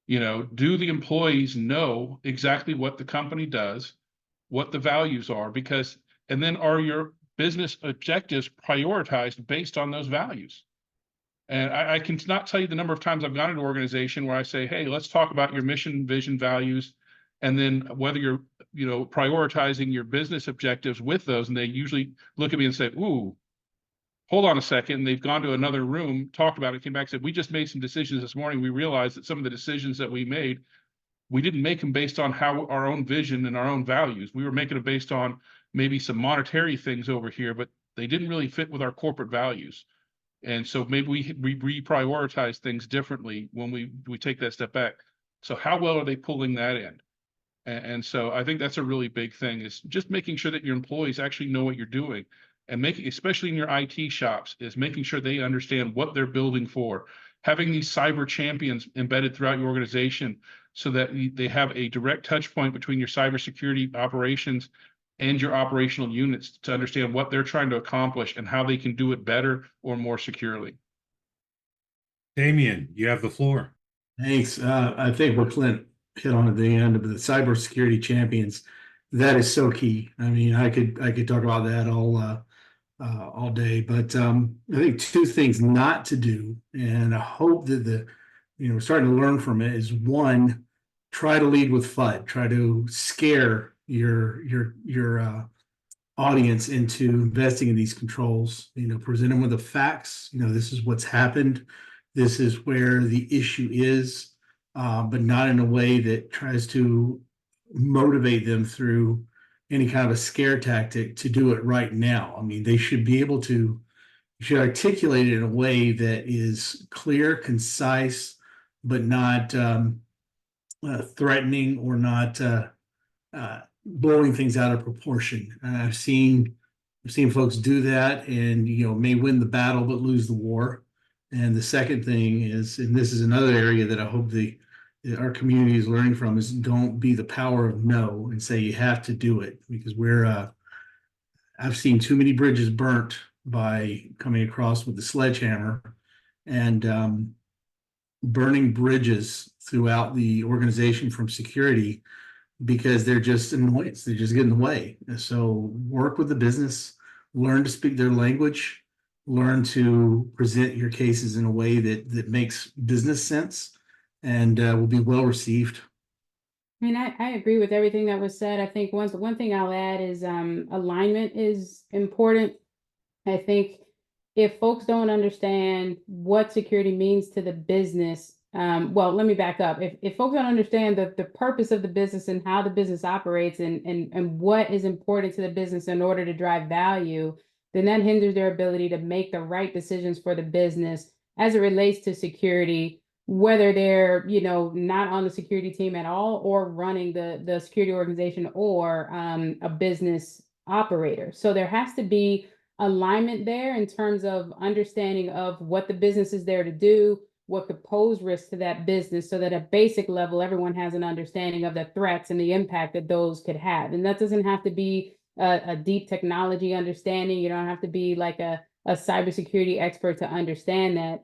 You know, do the employees know exactly what the company does, what the values are? Because, and then are your business objectives prioritized based on those values? And I can not tell you the number of times I've gone into an organization where I say, hey, let's talk about your mission, vision, values, and then whether you're, you know, prioritizing your business objectives with those. And they usually look at me and say, ooh, hold on a second. And they've gone to another room, talked about it, came back and said, we just made some decisions this morning. We realized that some of the decisions that we made, we didn't make them based on how our own vision and our own values. We were making them based on maybe some monetary things over here, but they didn't really fit with our corporate values. And so maybe we reprioritize things differently when we take that step back. So how well are they pulling that in? And so I think that's a really big thing, is just making sure that your employees actually know what you're doing. and making, especially in your IT shops, is making sure they understand what they're building for. Having these cyber champions embedded throughout your organization so that they have a direct touch point between your cybersecurity operations and your operational units to understand what they're trying to accomplish and how they can do it better or more securely. Damien, you have the floor. Thanks. I think what Clint hit on at the end of the cybersecurity champions, that is so key. I mean, I could talk about that all day, but I think two things not to do, and I hope that we're starting to learn from it, is one, try to lead with FUD, try to scare your audience into investing in these controls. Present them with the facts. This is what's happened. This is where the issue is, but not in a way that tries to motivate them through any kind of a scare tactic to do it right now. I mean, they should be able to, you should articulate it in a way that is clear, concise, but not threatening or not blowing things out of proportion. I've seen folks do that, and may win the battle but lose the war. And the second thing is, and this is another area that I hope our community is learning from, is don't be the power of no and say you have to do it, because I've seen too many bridges burnt by coming across with the sledgehammer and burning bridges throughout the organization from security because they're just annoyance. They just get in the way. So work with the business, learn to speak their language, learn to present your cases in a way that makes business sense and will be well received. I mean, I agree with everything that was said. I think one thing I'll add is alignment is important. I think if folks don't understand what security means to the business, well, let me back up. If folks don't understand the purpose of the business and how the business operates and what is important to the business in order to drive value, then that hinders their ability to make the right decisions for the business as it relates to security, whether they're, not on the security team at all or running the security organization or a business operator. So there has to be alignment there in terms of understanding of what the business is there to do, what could pose risk to that business, so that at basic level, everyone has an understanding of the threats and the impact that those could have. And that doesn't have to be a deep technology understanding. You don't have to be like a cybersecurity expert to understand that.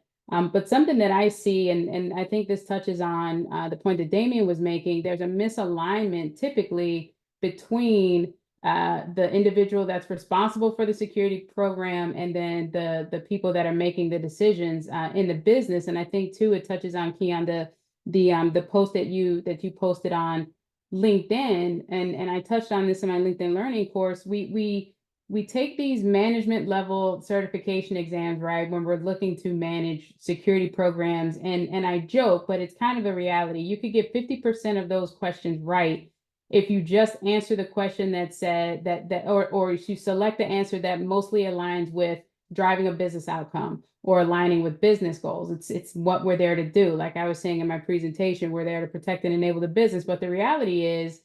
But something that I see, and I think this touches on the point that Damien was making, there's a misalignment typically between the individual that's responsible for the security program and then the people that are making the decisions in the business. And I think too, it touches on, Keon, the post that you posted on LinkedIn, and I touched on this in my LinkedIn learning course. We take these management level certification exams, right, when we're looking to manage security programs, and I joke, but it's kind of a reality. You could get 50% of those questions right if you just answer the question that said or if you select the answer that mostly aligns with driving a business outcome or aligning with business goals. It's what we're there to do. Like I was saying in my presentation, we're there to protect and enable the business. But the reality is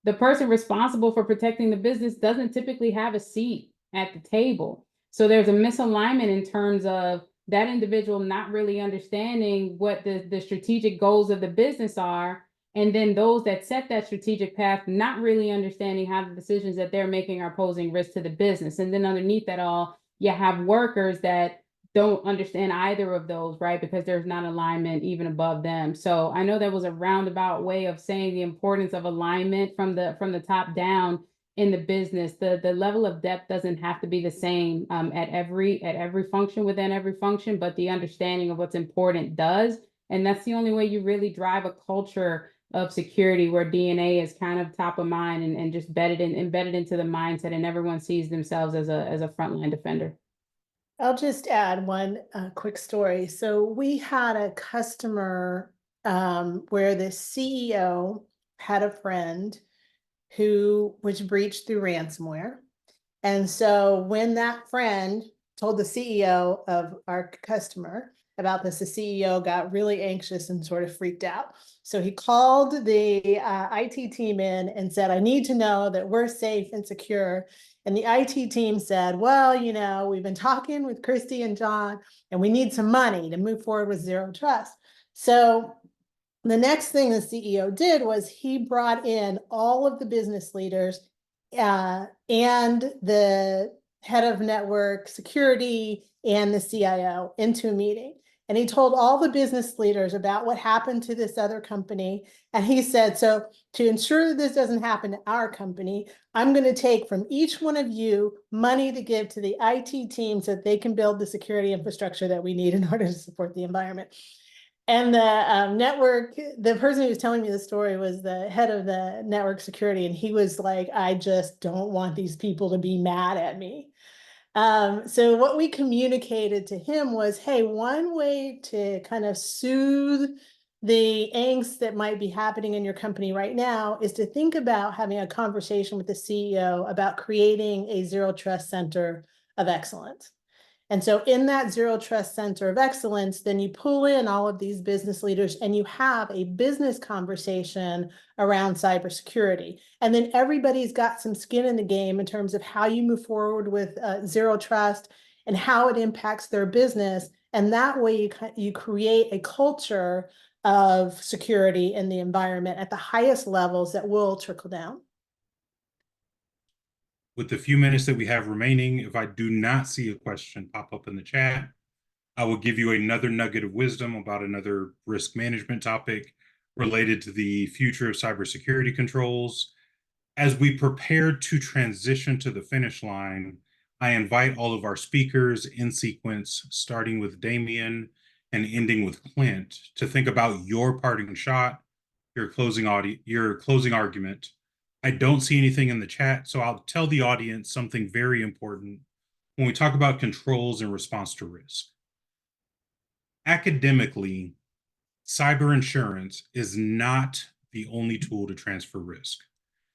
the person responsible for protecting the business doesn't typically have a seat at the table. So there's a misalignment in terms of that individual not really understanding what the strategic goals of the business are. And then those that set that strategic path, not really understanding how the decisions that they're making are posing risk to the business. And then underneath that all, you have workers that don't understand either of those, right? Because there's not alignment even above them. So I know that was a roundabout way of saying the importance of alignment from the top down in the business. The level of depth doesn't have to be the same at every function within every function, but the understanding of what's important does. And that's the only way you really drive a culture of security where DNA is kind of top of mind and just embedded into the mindset, and everyone sees themselves as a frontline defender. I'll just add one quick story. So we had a customer where the CEO had a friend who was breached through ransomware. And so when that friend told the CEO of our customer about this, the CEO got really anxious and sort of freaked out. So he called the IT team in and said, I need to know that we're safe and secure. And the IT team said, well, we've been talking with Christy and John, and we need some money to move forward with Zero Trust. So the next thing the CEO did was he brought in all of the business leaders and the head of network security and the CIO into a meeting. And he told all the business leaders about what happened to this other company. And he said, so to ensure that this doesn't happen to our company, I'm going to take from each one of you money to give to the IT team so that they can build the security infrastructure that we need in order to support the environment. And the person who was telling me the story was the head of the network security. And he was like, I just don't want these people to be mad at me. So what we communicated to him was, hey, one way to kind of soothe the angst that might be happening in your company right now is to think about having a conversation with the CEO about creating a Zero Trust Center of Excellence. And so in that Zero Trust Center of Excellence, then you pull in all of these business leaders and you have a business conversation around cybersecurity. And then everybody's got some skin in the game in terms of how you move forward with Zero Trust and how it impacts their business. And that way you create a culture of security in the environment at the highest levels that will trickle down. With the few minutes that we have remaining, if I do not see a question pop up in the chat, I will give you another nugget of wisdom about another risk management topic related to the future of cybersecurity controls. As we prepare to transition to the finish line, I invite all of our speakers in sequence, starting with Damien and ending with Clint, to think about your parting shot, your closing argument. I don't see anything in the chat, so I'll tell the audience something very important when we talk about controls in response to risk. Academically, cyber insurance is not the only tool to transfer risk.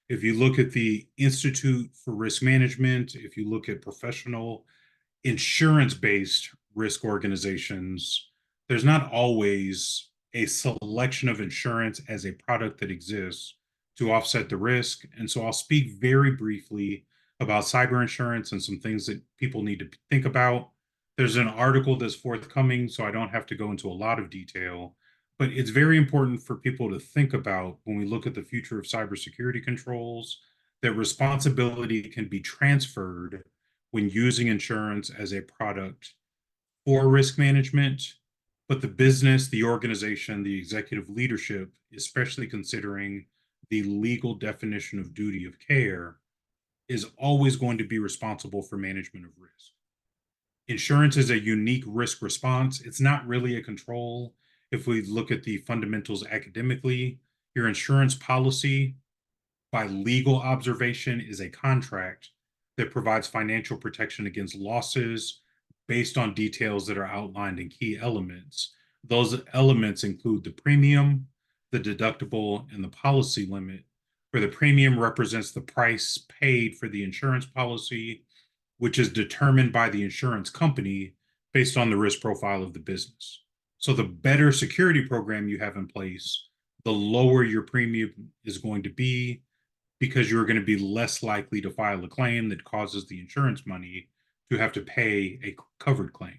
If you look at the Institute for Risk Management, if you look at professional insurance-based risk organizations, there's not always a selection of insurance as a product that exists to offset the risk. And so I'll speak very briefly about cyber insurance and some things that people need to think about. There's an article that's forthcoming, so I don't have to go into a lot of detail, but it's very important for people to think about when we look at the future of cybersecurity controls, that responsibility can be transferred when using insurance as a product for risk management, but the business, the organization, the executive leadership, especially considering the legal definition of duty of care, is always going to be responsible for management of risk. Insurance is a unique risk response. It's not really a control. If we look at the fundamentals academically, your insurance policy, by legal observation, is a contract that provides financial protection against losses based on details that are outlined in key elements. Those elements include the premium, the deductible, and the policy limit, where the premium represents the price paid for the insurance policy, which is determined by the insurance company based on the risk profile of the business. So the better security program you have in place, the lower your premium is going to be, because you're going to be less likely to file a claim that causes the insurance money to have to pay a covered claim.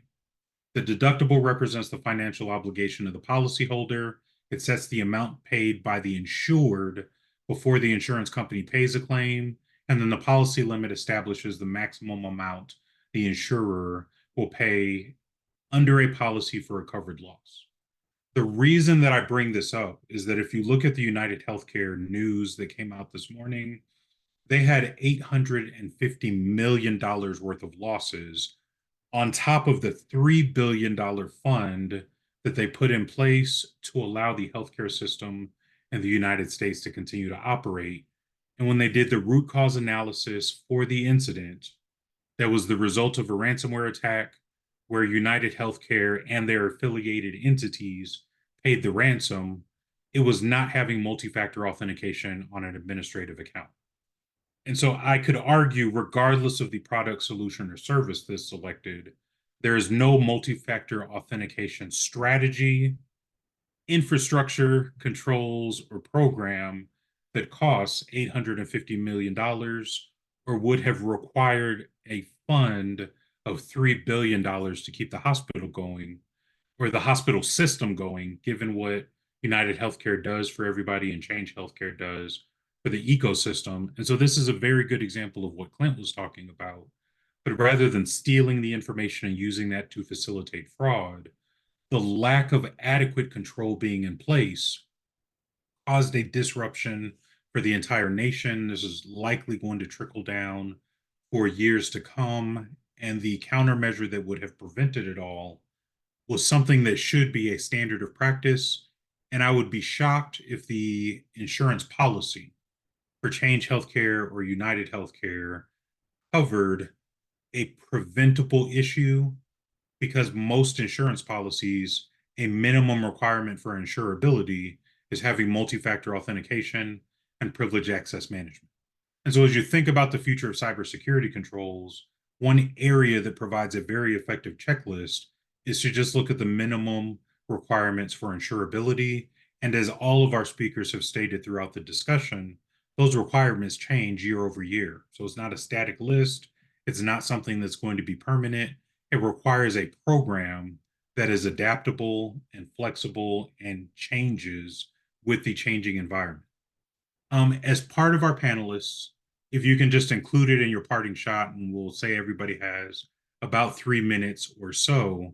The deductible represents the financial obligation of the policyholder. It sets the amount paid by the insured before the insurance company pays a claim, and then the policy limit establishes the maximum amount the insurer will pay under a policy for a covered loss. The reason that I bring this up is that if you look at the United Healthcare news that came out this morning, they had $850 million worth of losses on top of the $3 billion fund that they put in place to allow the healthcare system in the United States to continue to operate. And when they did the root cause analysis for the incident that was the result of a ransomware attack where United Healthcare and their affiliated entities paid the ransom, it was not having multi-factor authentication on an administrative account. And so I could argue, regardless of the product, solution, or service that's selected, there is no multi-factor authentication strategy, infrastructure, controls, or program that costs $850 million or would have required a fund of $3 billion to keep the hospital going or the hospital system going, given what United Healthcare does for everybody and Change Healthcare does for the ecosystem. And so this is a very good example of what Clint was talking about. But rather than stealing the information and using that to facilitate fraud, the lack of adequate control being in place caused a disruption for the entire nation. This is likely going to trickle down for years to come. And the countermeasure that would have prevented it all was something that should be a standard of practice. And I would be shocked if the insurance policy for Change Healthcare or United Healthcare covered a preventable issue, because most insurance policies, a minimum requirement for insurability is having multi-factor authentication and privileged access management. And so as you think about the future of cybersecurity controls, one area that provides a very effective checklist is to just look at the minimum requirements for insurability. And as all of our speakers have stated throughout the discussion, those requirements change year over year. So it's not a static list. It's not something that's going to be permanent. It requires a program that is adaptable and flexible and changes with the changing environment. As part of our panelists, if you can just include it in your parting shot, and we'll say everybody has about 3 minutes or so.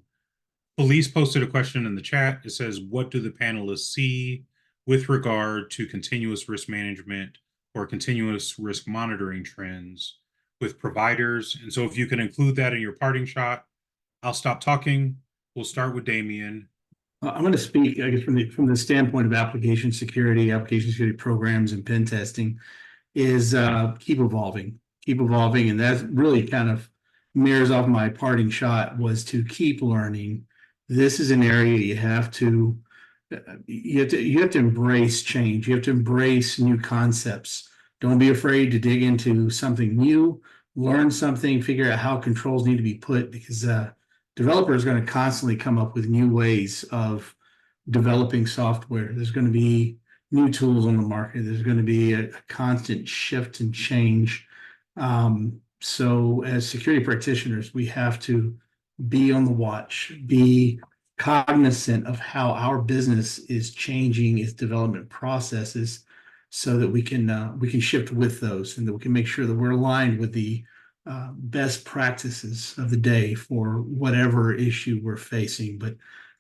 Police posted a question in the chat. It says, what do the panelists see with regard to continuous risk management or continuous risk monitoring trends with providers? And so if you can include that in your parting shot, I'll stop talking. We'll start with Damien. I'm going to speak, I guess, from the standpoint of application security programs, and pen testing is keep evolving, and that really kind of mirrors off my parting shot, was to keep learning. This is an area you have to embrace change. You have to embrace new concepts. Don't be afraid to dig into something new, learn something, figure out how controls need to be put, because developers are going to constantly come up with new ways of developing software. There's going to be new tools on the market. There's going to be a constant shift and change. So as security practitioners, we have to be on the watch, be cognizant of how our business is changing its development processes, so that we can shift with those, and that we can make sure that we're aligned with the best practices of the day for whatever issue we're facing. But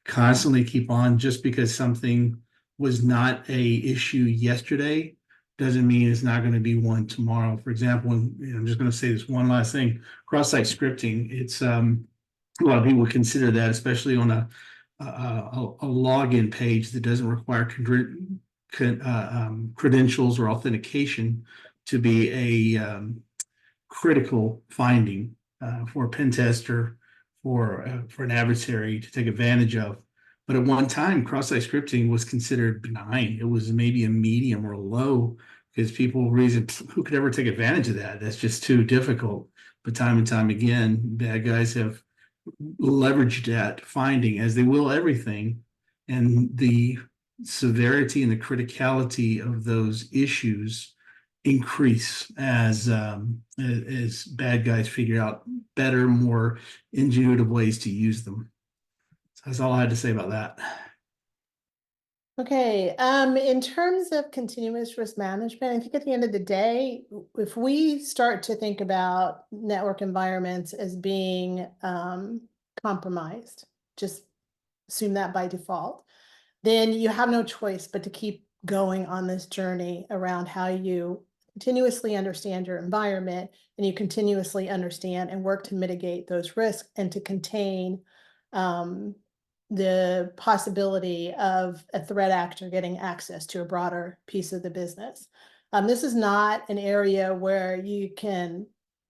constantly keep on. Just because something was not a issue yesterday doesn't mean it's not going to be one tomorrow. For example, I'm just going to say this one last thing: cross-site scripting. It's a lot of people consider that, especially on a login page that doesn't require credentials or authentication, to be a critical finding for a pen tester, for an adversary to take advantage of. But at one time, cross-site scripting was considered benign. It was maybe a medium or a low, because people reasoned, who could ever take advantage of that? That's just too difficult. But time and time again, bad guys have leveraged that finding, as they will everything, and the severity and the criticality of those issues increase as bad guys figure out better, more intuitive ways to use them. So that's all I had to say about that. Okay, in terms of continuous risk management, I think at the end of the day, if we start to think about network environments as being compromised, just assume that by default, then you have no choice but to keep going on this journey around how you continuously understand your environment, and you continuously understand and work to mitigate those risks and to contain the possibility of a threat actor getting access to a broader piece of the business. This is not an area where you can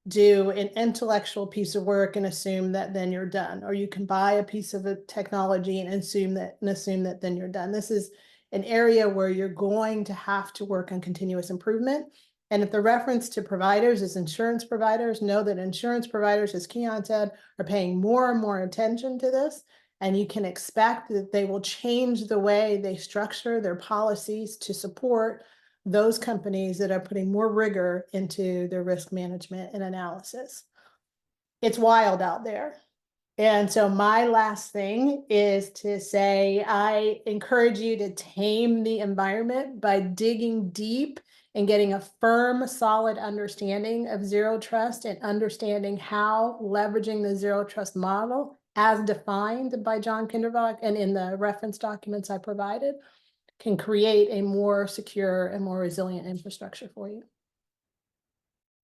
do an intellectual piece of work and assume that then you're done, or you can buy a piece of a technology and assume that then you're done. This is an area where you're going to have to work on continuous improvement. And if the reference to providers is insurance providers, know that insurance providers, as Keon said, are paying more and more attention to this. And you can expect that they will change the way they structure their policies to support those companies that are putting more rigor into their risk management and analysis. It's wild out there. And so my last thing is to say, I encourage you to tame the environment by digging deep and getting a firm, solid understanding of zero trust and understanding how leveraging the zero trust model as defined by John Kindervag and in the reference documents I provided can create a more secure and more resilient infrastructure for you.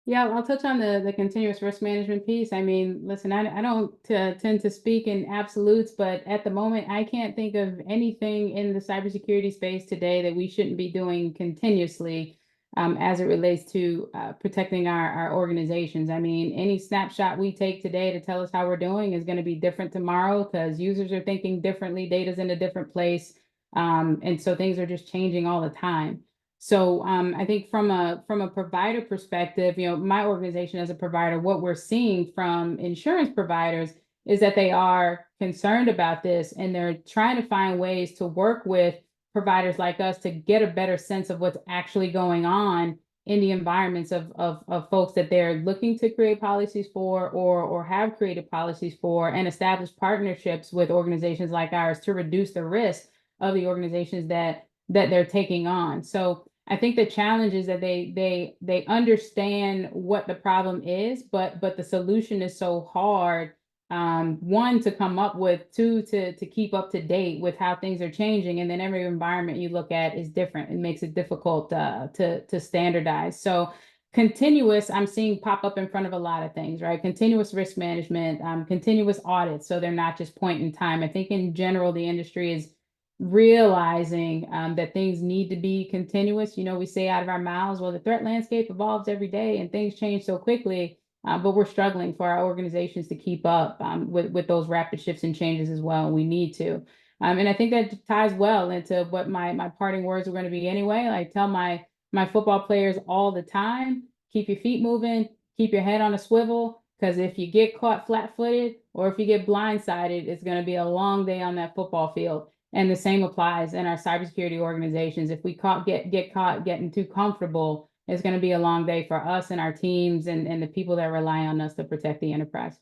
Yeah, I'll touch on the continuous risk management piece. I mean, listen, I don't tend to speak in absolutes, but at the moment, I can't think of anything in the cybersecurity space today that we shouldn't be doing continuously as it relates to protecting our organizations. I mean, any snapshot we take today to tell us how we're doing is going to be different tomorrow because users are thinking differently, data's in a different place, and so things are just changing all the time. So I think from a provider perspective, you know, my organization as a provider, what we're seeing from insurance providers is that they are concerned about this and they're trying to find ways to work with providers like us to get a better sense of what's actually going on in the environments of folks that they're looking to create policies for or have created policies for and establish partnerships with organizations like ours to reduce the risk of the organizations that they're taking on. So I think the challenge is that they understand what the problem is, but the solution is so hard. One, to come up with, two, to keep up to date with how things are changing, and then every environment you look at is different. It makes it difficult to standardize. So continuous, I'm seeing pop up in front of a lot of things, right? Continuous risk management, continuous audits, so they're not just point in time. I think in general the industry is realizing that things need to be continuous. You know, we say out of our mouths, well, the threat landscape evolves every day and things change so quickly, but we're struggling for our organizations to keep up with those rapid shifts and changes as well. We need to. And I think that ties well into what my parting words are going to be anyway. I tell my football players all the time, keep your feet moving, keep your head on a swivel, because if you get caught flat-footed or if you get blindsided, it's going to be a long day on that football field. And the same applies in our cybersecurity organizations. If we get caught getting too comfortable, it's going to be a long day for us and our teams and the people that rely on us to protect the enterprise.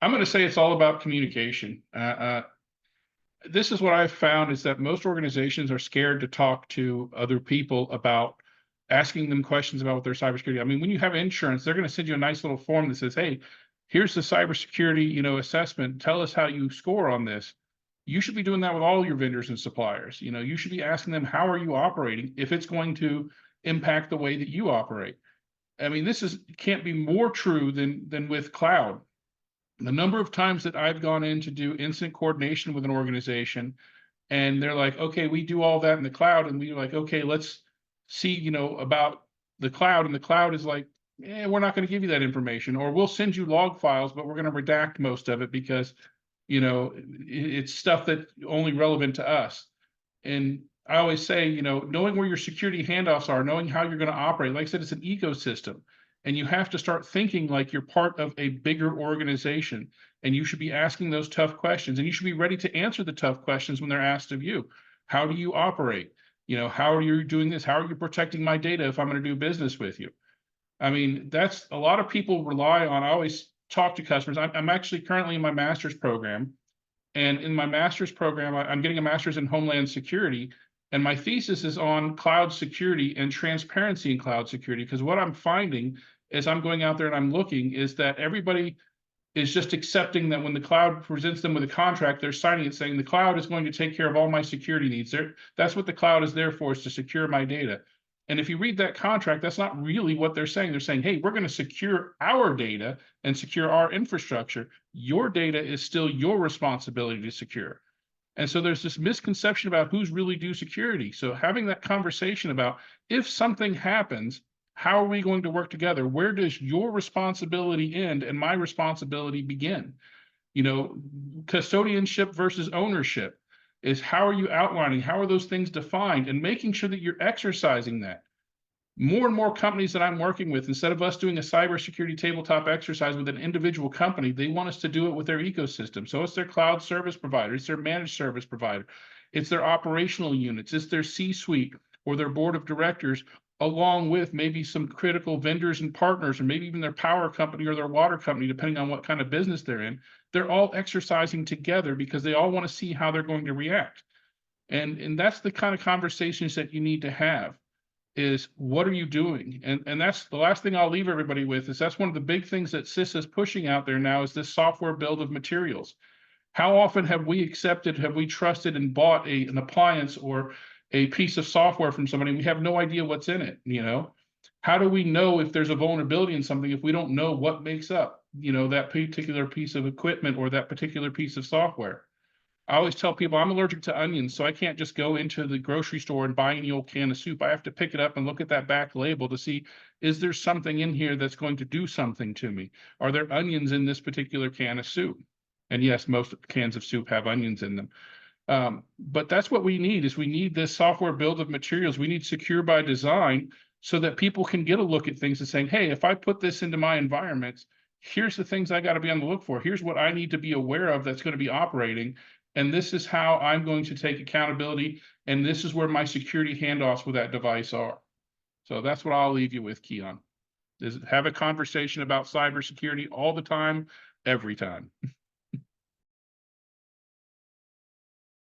I'm going to say it's all about communication. This is what I've found is that most organizations are scared to talk to other people about asking them questions about their cybersecurity. I mean, when you have insurance, they're going to send you a nice little form that says, hey, here's the cybersecurity, you know, assessment. Tell us how you score on this. You should be doing that with all your vendors and suppliers. You know, you should be asking them, how are you operating if it's going to impact the way that you operate? I mean, this can't be more true than with cloud. The number of times that I've gone in to do incident coordination with an organization and they're like, okay, we do all that in the cloud. And we're like, okay, let's see, you know, about the cloud. And the cloud is like, we're not going to give you that information, or we'll send you log files, but we're going to redact most of it because, you know, it's stuff that's only relevant to us. And I always say, you know, knowing where your security handoffs are, knowing how you're going to operate, like I said, it's an ecosystem. And you have to start thinking like you're part of a bigger organization. And you should be asking those tough questions. And you should be ready to answer the tough questions when they're asked of you. How do you operate? You know, how are you doing this? How are you protecting my data if I'm going to do business with you? I mean, that's a lot of people rely on. I always talk to customers. I'm actually currently in my master's program. And in my master's program, I'm getting a master's in Homeland Security. And my thesis is on cloud security and transparency in cloud security. Because what I'm finding as I'm going out there and I'm looking is that everybody is just accepting that when the cloud presents them with a contract, they're signing it saying the cloud is going to take care of all my security needs. That's what the cloud is there for, is to secure my data. And if you read that contract, that's not really what they're saying. They're saying, hey, we're going to secure our data and secure our infrastructure. Your data is still your responsibility to secure. And so there's this misconception about who's really do security. So having that conversation about if something happens, how are we going to work together? Where does your responsibility end and my responsibility begin? You know, custodianship versus ownership is how are you outlining? How are those things defined? And making sure that you're exercising that. More and more companies that I'm working with, instead of us doing a cybersecurity tabletop exercise with an individual company, they want us to do it with their ecosystem. So it's their cloud service provider, it's their managed service provider, it's their operational units, it's their C-suite, or their board of directors, along with maybe some critical vendors and partners, or maybe even their power company or their water company, depending on what kind of business they're in. They're all exercising together because they all want to see how they're going to react. And that's the kind of conversations that you need to have, is what are you doing? And that's the last thing I'll leave everybody with, is that's one of the big things that CISA is pushing out there now, is this software build of materials. How often have we trusted and bought an appliance or a piece of software from somebody, and we have no idea what's in it, you know? How do we know if there's a vulnerability in something if we don't know what makes up, you know, that particular piece of equipment or that particular piece of software? I always tell people I'm allergic to onions, so I can't just go into the grocery store and buy any old can of soup. I have to pick it up and look at that back label to see, is there something in here that's going to do something to me? Are there onions in this particular can of soup? And yes, most cans of soup have onions in them. But that's what we need, is we need this software build of materials. We need secure by design so that people can get a look at things and saying, hey, if I put this into my environments, here's the things I got to be on the look for. Here's what I need to be aware of that's going to be operating. And this is how I'm going to take accountability. And this is where my security handoffs with that device are. So that's what I'll leave you with, Keon, is have a conversation about cybersecurity all the time, every time.